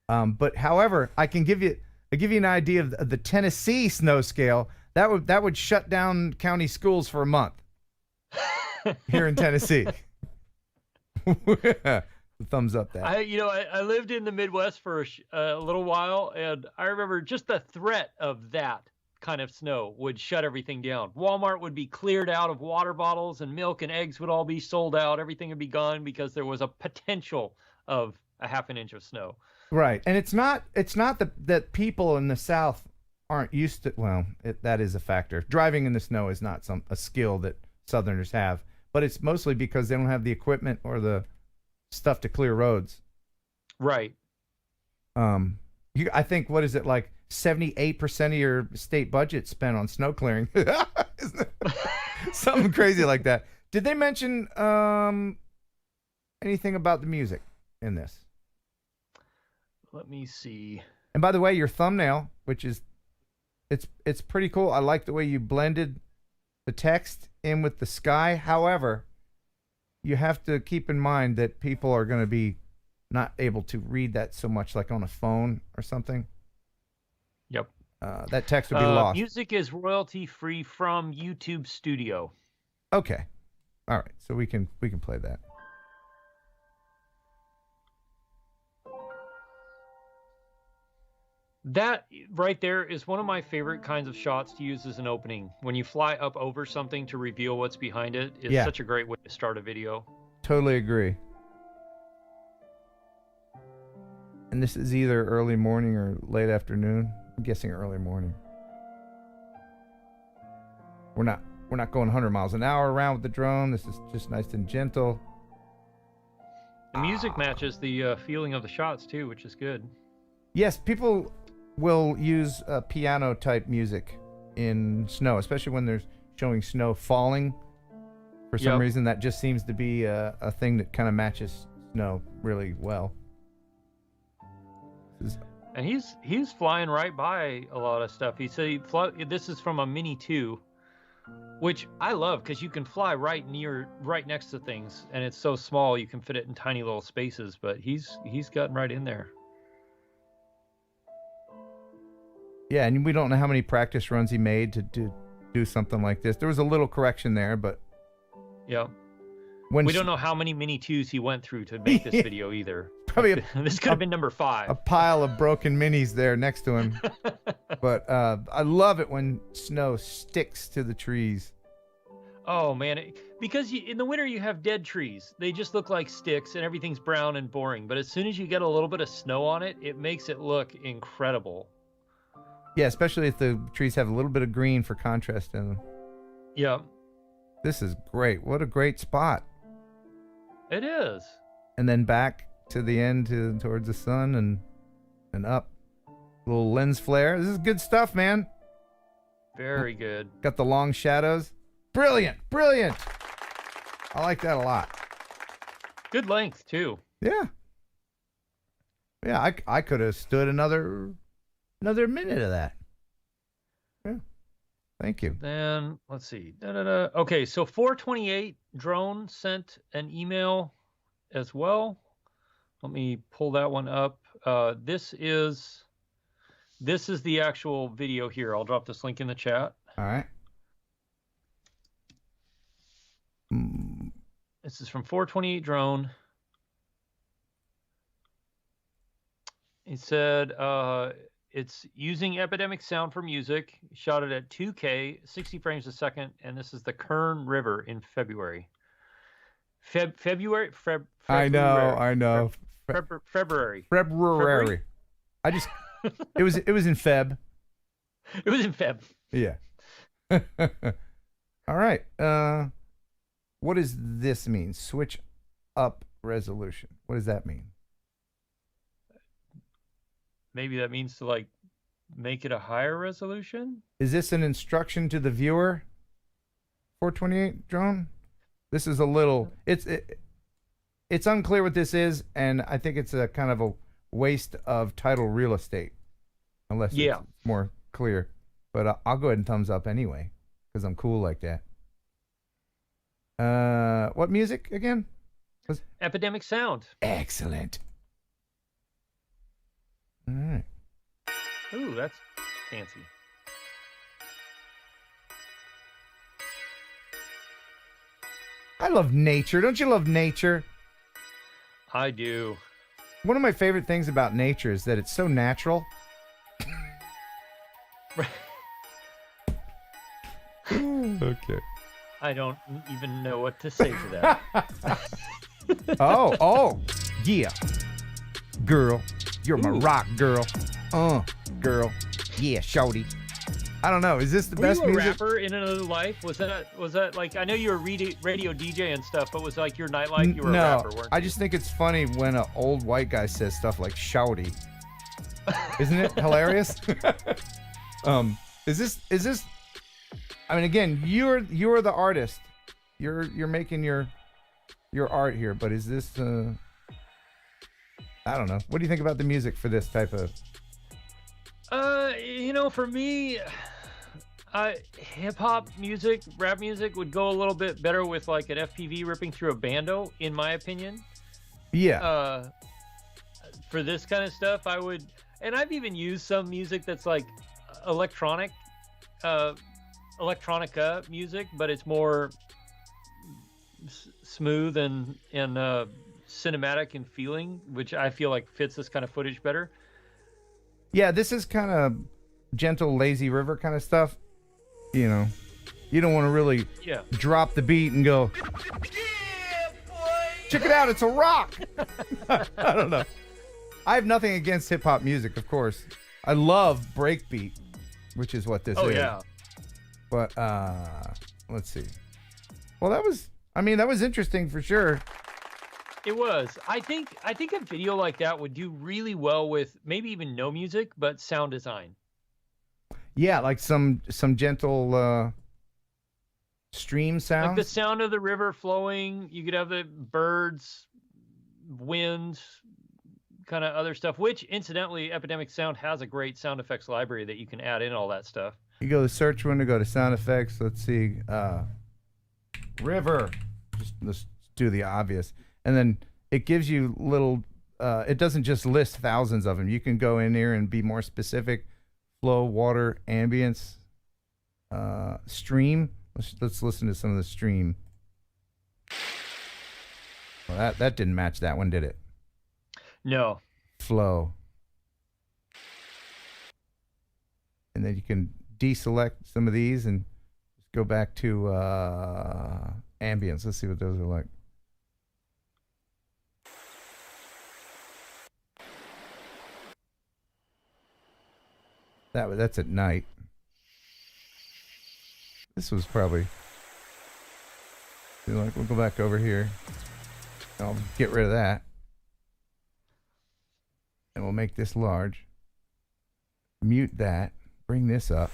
But however, I give you an idea of the Tennessee snow scale. That would shut down county schools for a month here in Tennessee. Thumbs up that. I lived in the Midwest for a little while, and I remember just the threat of that kind of snow would shut everything down. Walmart would be cleared out of water bottles, and milk and eggs would all be sold out. Everything would be gone because there was a potential of a half an inch of snow. Right, and it's not that people in the South aren't used to. Well, that is a factor. Driving in the snow is not a skill that Southerners have, but it's mostly because they don't have the equipment or the stuff to clear roads. Right. I think, what is it, like 78% of your state budget spent on snow clearing? Something crazy like that. Did they mention anything about the music in this? Let me see. And by the way, your thumbnail, which is it's pretty cool. I like the way you blended the text in with the sky. However, you have to keep in mind that people are going to be not able to read that so much, like on a phone or something. Yep. That text would be lost. Music is royalty free from YouTube Studio. Okay. All right. So we can play that. That right there is one of my favorite kinds of shots to use as an opening. When you fly up over something to reveal what's behind it, it's such a great way to start a video. Totally agree. And this is either early morning or late afternoon. I'm guessing early morning. We're not going 100 miles an hour around with the drone. This is just nice and gentle. The music matches the feeling of the shots too, which is good. Yes, people will use piano type music in snow, especially when they're showing snow falling. For some reason, that just seems to be a thing that kind of matches snow really well. And he's flying right by a lot of stuff. He said this is from a Mini 2, which I love because you can fly right next to things, and it's so small you can fit it in tiny little spaces. But he's gotten right in there. Yeah, and we don't know how many practice runs he made to do something like this. There was a little correction there, but yeah, we don't know how many Mini 2s he went through to make this video either. Probably this could have been number 5. A pile of broken minis there next to him. But I love it when snow sticks to the trees. Oh man, because in the winter you have dead trees. They just look like sticks and everything's brown and boring. But as soon as you get a little bit of snow on it, it makes it look incredible. Yeah, especially if the trees have a little bit of green for contrast in them. Yeah. This is great. What a great spot. It is. And then back to the end towards the sun and up. Little lens flare. This is good stuff, man. Very good. Got the long shadows. Brilliant. Brilliant. I like that a lot. Good length, too. Yeah. Yeah, I could have stood another minute of that. Yeah. Thank you. Then let's see. Okay, so 428 drone sent an email as well. Let me pull that one up. This is the actual video here. I'll drop this link in the chat. All right. This is from 428 drone. He said it's using epidemic sound for music. Shot it at 2K, 60 frames a second, and this is the Kern River in February. February. I know. February. I just it was in Feb. It was in Feb. Yeah. All right. What does this mean? Switch up resolution. What does that mean? Maybe that means to like make it a higher resolution. Is this an instruction to the viewer? 428 drone. This is a little. It's unclear what this is, and I think it's a kind of a waste of title real estate, unless it's more clear. But I'll go ahead and thumbs up anyway because I'm cool like that. What music again? Epidemic Sound. Excellent. All right. Ooh, that's fancy. I love nature. Don't you love nature? I do. One of my favorite things about nature is that it's so natural. Okay. I don't even know what to say to that. Oh, yeah. Girl, you're my Ooh. rock girl. Girl. Yeah, shorty. I don't know. Is this the Were best you a music? rapper in another life? Was that like, I know you were radio DJ and stuff, but was like your nightlife, you were a No, rapper, weren't I you? just think it's funny when an old white guy says stuff like shouty. Isn't it hilarious? Is this I mean, again, you're the artist. You're making your art here, but is this I don't know. What do you think about the music for this type of For me, hip hop music, rap music would go a little bit better with like an FPV ripping through a bando, in my opinion. Yeah. For this kind of stuff, I would, and I've even used some music that's like electronica music, but it's more smooth and cinematic in feeling, which I feel like fits this kind of footage better. Yeah, this is kind of gentle, lazy river kind of stuff. You know, you don't want to really drop the beat and go, check it out, it's a rock. I don't know. I have nothing against hip hop music, of course. I love breakbeat, which is what this is. Oh, yeah. But let's see. Well, that was interesting for sure. It was. I think a video like that would do really well with maybe even no music, but sound design. Yeah, like some gentle stream sounds. Like the sound of the river flowing. You could have the birds, wind, kind of other stuff, which incidentally, Epidemic Sound has a great sound effects library that you can add in all that stuff. You go to search window, go to sound effects. Let's see. River. Let's do the obvious. And then it gives you little, it doesn't just list thousands of them. You can go in here and be more specific. Flow, water, ambience, stream. Let's listen to some of the stream. Well, that didn't match that one, did it? No. Flow. And then you can deselect some of these and just go back to ambience. Let's see what those are like. That's at night. This was probably. We'll go back over here. I'll get rid of that. And we'll make this large. Mute that. Bring this up.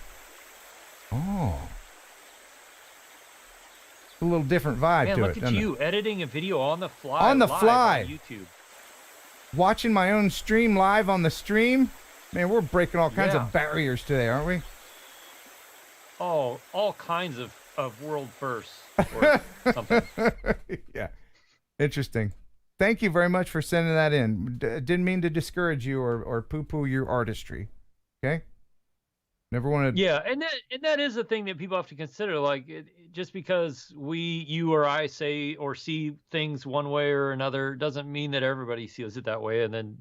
Oh. A little different vibe Man, to look it. at you editing a video on the fly. On the live fly. On YouTube. Watching my own stream live on the stream. Man, we're breaking all kinds of barriers today, aren't we? Oh, all kinds of world firsts or something. Yeah. Interesting. Thank you very much for sending that in. Didn't mean to discourage you or poo-poo your artistry. Okay? Never want to... Yeah, and that is the thing that people have to consider. Like, just because you or I say or see things one way or another doesn't mean that everybody sees it that way. And then...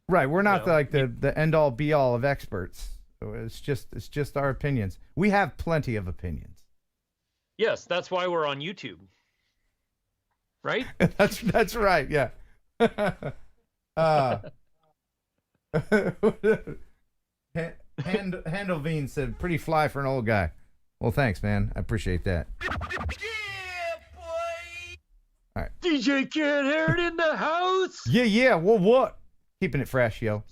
Right, we're not the end-all, be-all of experts. So it's just our opinions. We have plenty of opinions. Yes, that's why we're on YouTube. Right? That's right, yeah. Handelveen said, pretty fly for an old guy. Well, thanks, man. I appreciate that. All right. DJ Heron in the house. Yeah. Well, what? Keeping it fresh, yo.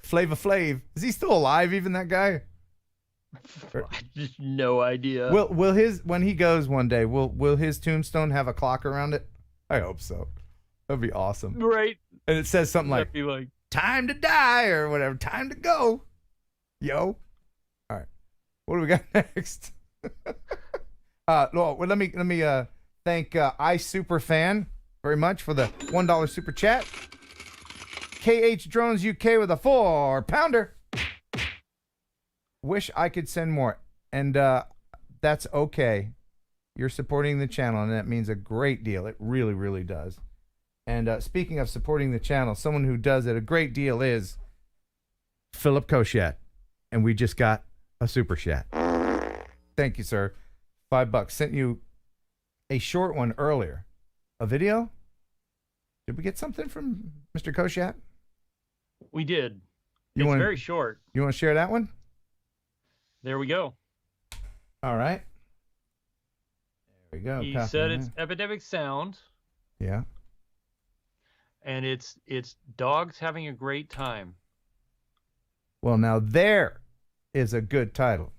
Flava Flav. Is he still alive, even that guy? I just no idea. Will his, when he goes one day, will his tombstone have a clock around it? I hope so. That'd be awesome. Right. And it says something like, That'd be like, time to die or whatever, time to go. Yo. All right. What do we got next? Well, let me thank iSuperFan very much for the $1 super chat. KH Drones UK with a 4-pounder. Wish I could send more, and that's okay. You're supporting the channel, and that means a great deal. It really, really does. And speaking of supporting the channel, someone who does it a great deal is Philip Koshat, and we just got a super chat. Thank you, sir. $5. Sent you a short one earlier. A video? Did we get something from Mr. Koshat? We did. It's very short. You want to share that one? There we go. All right. There we go. He said it's epidemic sound. Yeah. And it's dogs having a great time. Well, now there is a good title.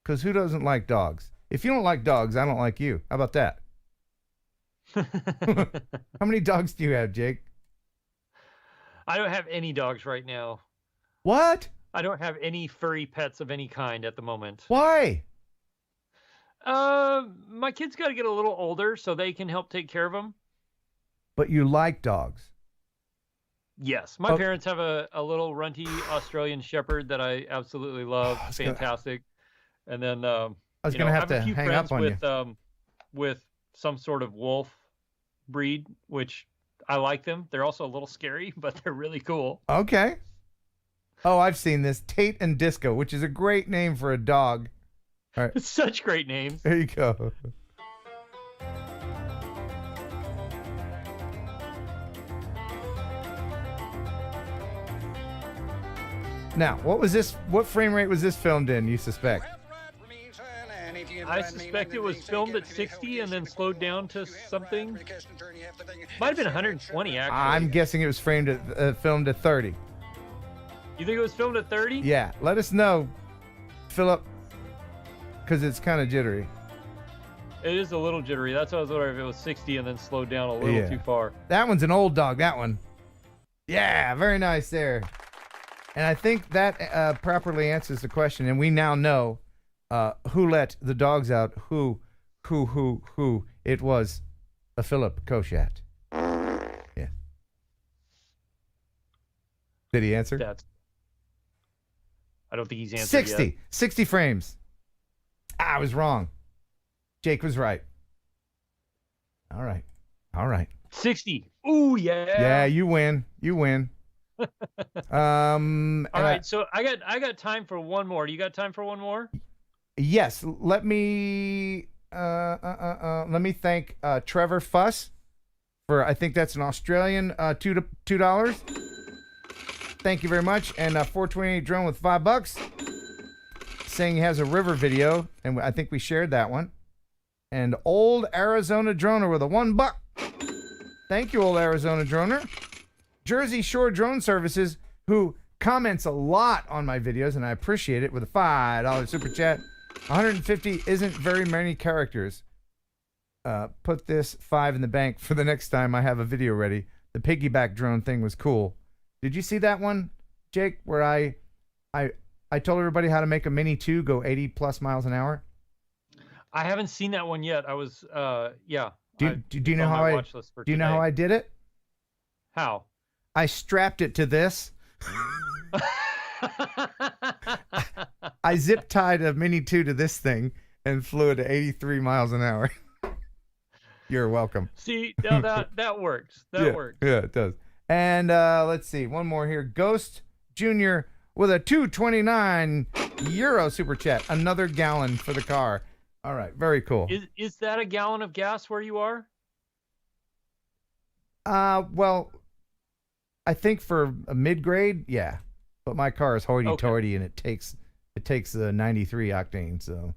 Because who doesn't like dogs? If you don't like dogs, I don't like you. How about that? How many dogs do you have, Jake? I don't have any dogs right now. What? I don't have any furry pets of any kind at the moment. Why? My kids got to get a little older so they can help take care of them. But you like dogs. Yes. My parents have a little runty Australian Shepherd that I absolutely love. Fantastic. And then I was going to have to hang up on you. With some sort of wolf breed, which I like them. They're also a little scary, but they're really cool. Okay. Oh, I've seen this. Tate and Disco, which is a great name for a dog. All right. Such great names. There you go. Now, what was this? What frame rate was this filmed in, you suspect? I suspect it was filmed at 60 and then slowed down to something. Might have been 120, actually. I'm guessing it was filmed at 30. You think it was filmed at 30? Yeah. Let us know, Philip, because it's kind of jittery. It is a little jittery. That's why I was wondering if it was 60 and then slowed down a little too far. That one's an old dog, that one. Yeah, very nice there. And I think that properly answers the question, and we now know who let the dogs out, who. It was a Philip Koshat. Yeah. Did he answer? I don't think he's answered 60. yet. 60 frames. I was wrong. Jake was right. All right. 60. Ooh, yeah. Yeah, you win. All right, so I got time for one more. Do you got time for one more? Yes. Let me thank Trevor Fuss for, I think that's an Australian, $2. Thank you very much. And 428 drone with $5, saying he has a river video, and I think we shared that one. And old Arizona droner with a $1. Thank you, old Arizona droner. Jersey Shore Drone Services, who comments a lot on my videos, and I appreciate it, with a $5 super chat. 150 isn't very many characters. Put this 5 in the bank for the next time I have a video ready. The piggyback drone thing was cool. Did you see that one, Jake, where I told everybody how to make a Mini 2 go 80 plus miles an hour? I haven't seen that one yet. I was yeah. Do you know how I did it? How? I strapped it to this. I zip tied a Mini 2 to this thing and flew it at 83 miles an hour. You're welcome. See, now that works. That works. Yeah, it does. And let's see, one more here. Ghost Jr. with a €2.29 super chat. Another gallon for the car. All right, very cool. Is that a gallon of gas where you are? Well, I think for a mid-grade, yeah. But my car is hoity-toity, and it takes the 93 octane, so.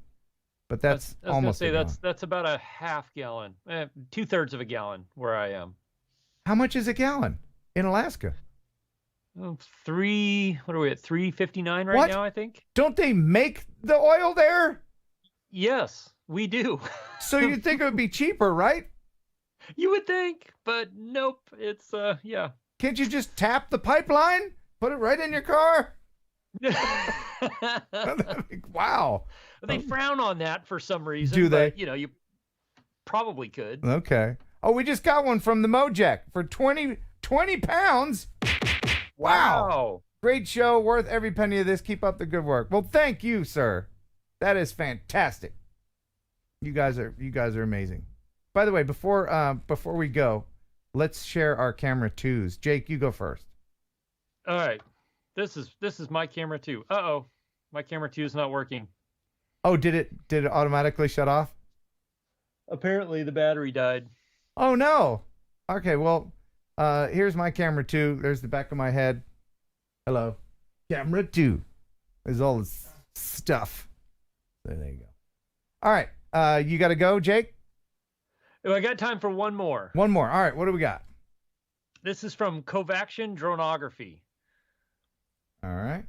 But that's almost. I was gonna say that's about a half gallon, 2/3 of a gallon where I am. How much is a gallon in Alaska? What are we at? 359 right now, I think. Don't they make the oil there? Yes, we do. So you'd think it would be cheaper, right? You would think, but nope. It's yeah. Can't you just tap the pipeline? Put it right in your car? Wow. They frown on that for some reason. Do they? But, you probably could. Okay. Oh, we just got one from the Mojack for 20 pounds. Wow. Great show. Worth every penny of this. Keep up the good work. Well, thank you, sir. That is fantastic. You guys are amazing. By the way, before we go, let's share our camera twos. Jake, you go first. All right. This is my camera two. Uh-oh. My camera two is not working. Oh, did it automatically shut off? Apparently the battery died. Oh no. Okay, well, here's my camera two. There's the back of my head. Hello. Camera two. There's all this stuff. There you go. All right. You got to go, Jake? Oh, I got time for one more. One more. All right. What do we got? This is from Covaction Dronography. All right.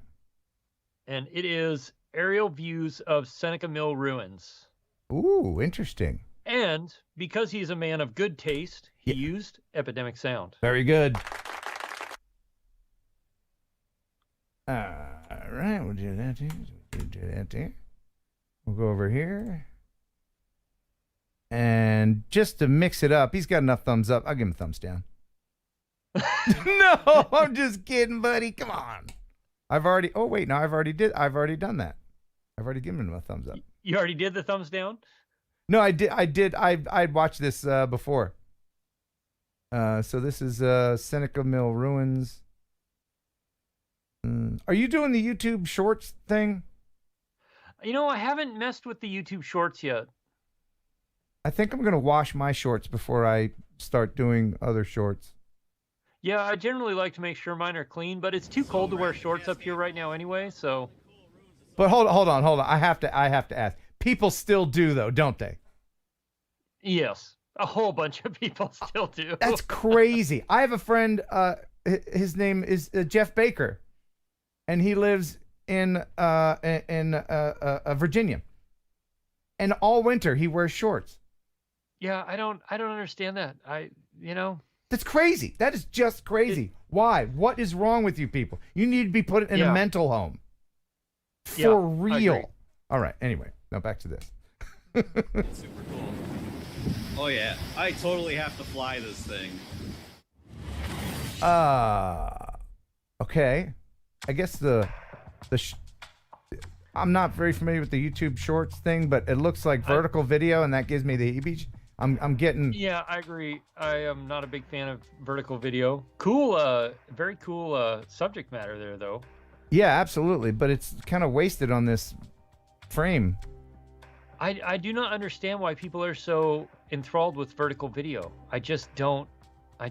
And it is aerial views of Seneca Mill ruins. Ooh, interesting. And because he's a man of good taste, he used epidemic sound. Very good. All right. We'll do that there. We'll go over here. And just to mix it up, he's got enough thumbs up. I'll give him a thumbs down. No, I'm just kidding, buddy. Come on. I've already done that. I've already given him a thumbs up. You already did the thumbs down? No, I did. I'd watched this before. So this is Seneca Mill ruins. Are you doing the YouTube Shorts thing? I haven't messed with the YouTube Shorts yet. I think I'm gonna wash my shorts before I start doing other shorts. Yeah, I generally like to make sure mine are clean, but it's too cold to wear shorts up here right now anyway, so. But hold on. I have to ask. People still do though, don't they? Yes, a whole bunch of people still do. That's crazy. I have a friend. His name is Jeff Baker, and he lives in Virginia. And all winter he wears shorts. Yeah, I don't understand that. That's crazy. That is just crazy. Why? What is wrong with you people? You need to be put in a mental home. For real. All right. Anyway, now back to this. It's super cool. Oh yeah, I totally have to fly this thing. Okay. I guess I'm not very familiar with the YouTube Shorts thing, but it looks like vertical video, and that gives me the heebie. I'm getting. Yeah, I agree. I am not a big fan of vertical video. Cool, very cool subject matter there, though. Yeah, absolutely, but it's kind of wasted on this frame. I do not understand why people are so enthralled with vertical video. I just don't. I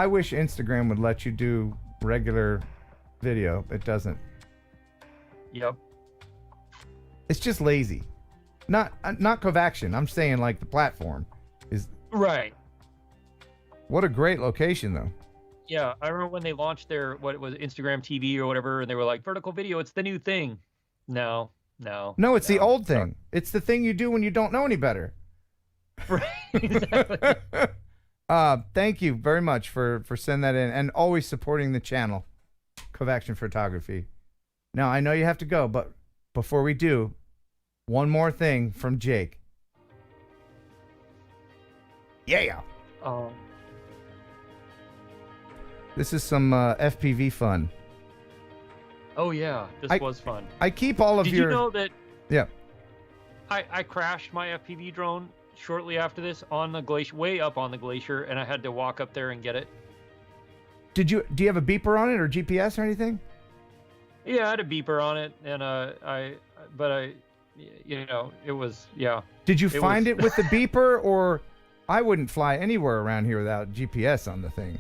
wish Instagram would let you do regular video. It doesn't. Yep. It's just lazy. Not Covaction. I'm saying like the platform is right. What a great location though. Yeah, I remember when they launched their Instagram TV or whatever, and they were like, vertical video, it's the new thing. No, it's the old thing. It's the thing you do when you don't know any better. Right. Exactly. Thank you very much for sending that in and always supporting the channel, Covaction Photography. Now I know you have to go, but before we do, one more thing from Jake. Yeah. This is some FPV fun. Oh yeah, this was fun. I keep all of your. Did you know that? Yeah. I crashed my FPV drone shortly after this on the glacier, way up on the glacier, and I had to walk up there and get it. Do you have a beeper on it or GPS or anything? Yeah, I had a beeper on it, and it was, yeah. Did you find it with the beeper, or I wouldn't fly anywhere around here without GPS on the thing?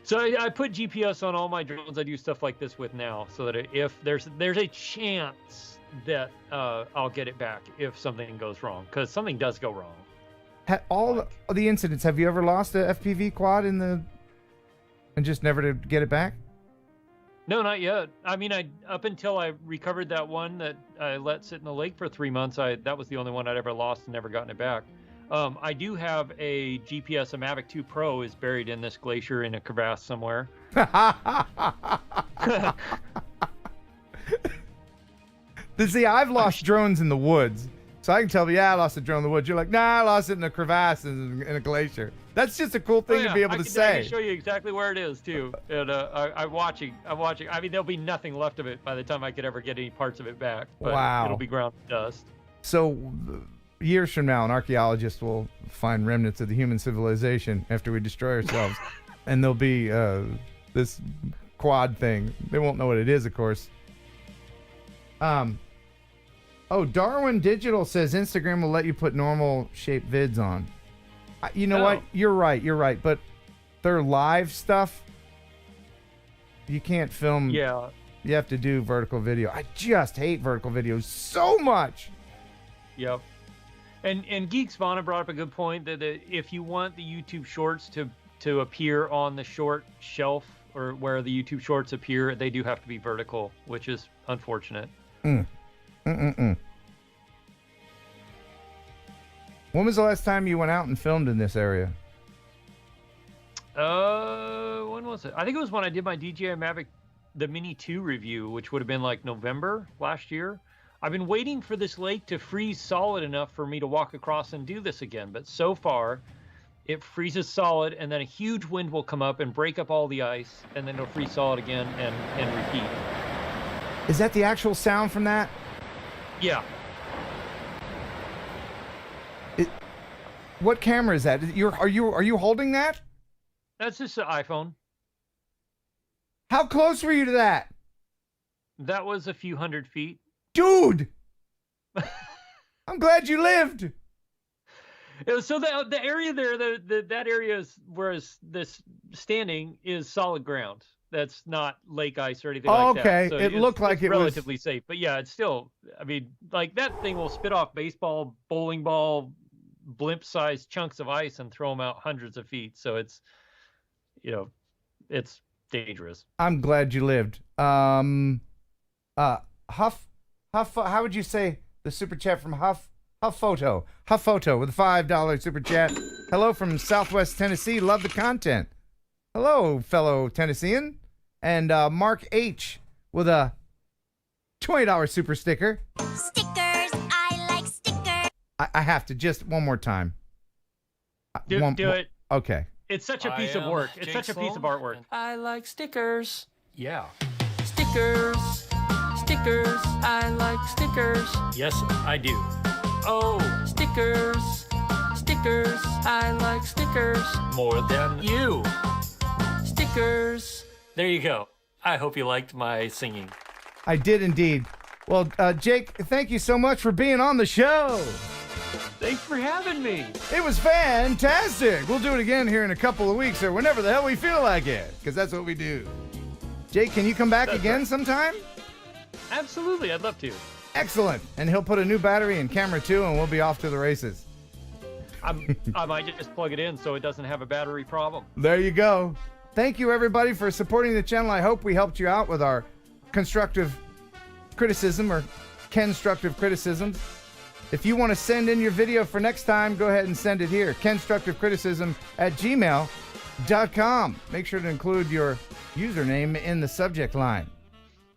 So I put GPS on all my drones I do stuff like this with now, so that if there's a chance that I'll get it back if something goes wrong, because something does go wrong. All the incidents, have you ever lost a FPV quad and just never to get it back? No, not yet. I mean, up until I recovered that one that I let sit in the lake for 3 months, that was the only one I'd ever lost and never gotten it back. I do have a GPS, a Mavic 2 Pro is buried in this glacier in a crevasse somewhere. See, I've lost drones in the woods. So I can tell you, yeah, I lost a drone in the woods. You're like, nah, I lost it in a crevasse in a glacier. That's just a cool thing to be able to say. I can show you exactly where it is, too. And I'm watching. I mean, there'll be nothing left of it by the time I could ever get any parts of it back. But wow. It'll be ground to dust. So years from now, an archaeologist will find remnants of the human civilization after we destroy ourselves. And there'll be this quad thing. They won't know what it is, of course. Oh, Darwin Digital says Instagram will let you put normal shaped vids on. You know what? You're right. But their live stuff, you can't film. Yeah. You have to do vertical video. I just hate vertical videos so much. Yep. And Geek Spawn brought up a good point that if you want the YouTube Shorts to appear on the short shelf or where the YouTube Shorts appear, they do have to be vertical, which is unfortunate. When was the last time you went out and filmed in this area? When was it? I think it was when I did my DJI Mavic, the Mini 2 review, which would have been like November last year. I've been waiting for this lake to freeze solid enough for me to walk across and do this again, but so far it freezes solid and then a huge wind will come up and break up all the ice and then it'll freeze solid again and repeat. Is that the actual sound from that? Yeah. What camera is that? Are you holding that? That's just an iPhone. How close were you to that? That was a few hundred feet. Dude! I'm glad you lived. So the area there, that area is where this standing is solid ground. That's not lake ice or anything like that. Okay, So it looked like it was relatively safe, but yeah, it's still. I mean, like that thing will spit off baseball, bowling ball, blimp-sized chunks of ice and throw them out hundreds of feet. So it's, it's dangerous. I'm glad you lived. Huff. How would you say the super chat from Huff? Huff Photo with a $5 super chat. Hello from Southwest Tennessee. Love the content. Hello, fellow Tennessean. And Mark H with a $20 super sticker. Stickers, I like stickers. I have to just one more time. Do it. Okay. It's such a piece of work. It's such a piece of artwork. I like stickers. Yeah. Stickers. Stickers. I like stickers. Yes, I do. Oh, stickers. Stickers. I like stickers. More than you. Stickers. There you go. I hope you liked my singing. I did indeed. Well, Jake, thank you so much for being on the show. Thanks for having me. It was fantastic. We'll do it again here in a couple of weeks or whenever the hell we feel like it, because that's what we do. Jake, can you come back again sometime? Absolutely. I'd love to. Excellent. And he'll put a new battery in camera 2 and we'll be off to the races. I might just plug it in so it doesn't have a battery problem. There you go. Thank you, everybody, for supporting the channel. I hope we helped you out with our constructive criticism or kenstructive criticisms. If you want to send in your video for next time, go ahead and send it here. kenstructivecriticism@gmail.com. Make sure to include your username in the subject line.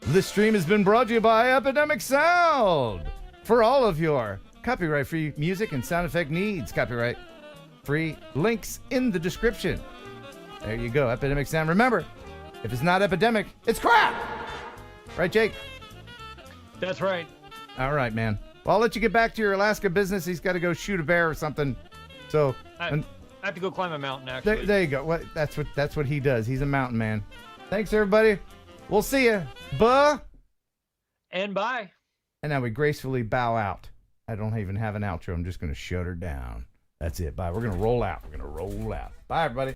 This stream has been brought to you by Epidemic Sound. For all of your copyright-free music and sound effect needs, copyright-free links in the description. There you go, Epidemic Sound. Remember, if it's not epidemic, it's crap! Right, Jake? That's right. All right, man. Well, I'll let you get back to your Alaska business. He's got to go shoot a bear or something. So I have to go climb a mountain, actually. There you go. That's what he does. He's a mountain man. Thanks, everybody. We'll see you. Buh. And bye. And now we gracefully bow out. I don't even have an outro. I'm just going to shut her down. That's it. Bye. We're going to roll out. Bye, everybody.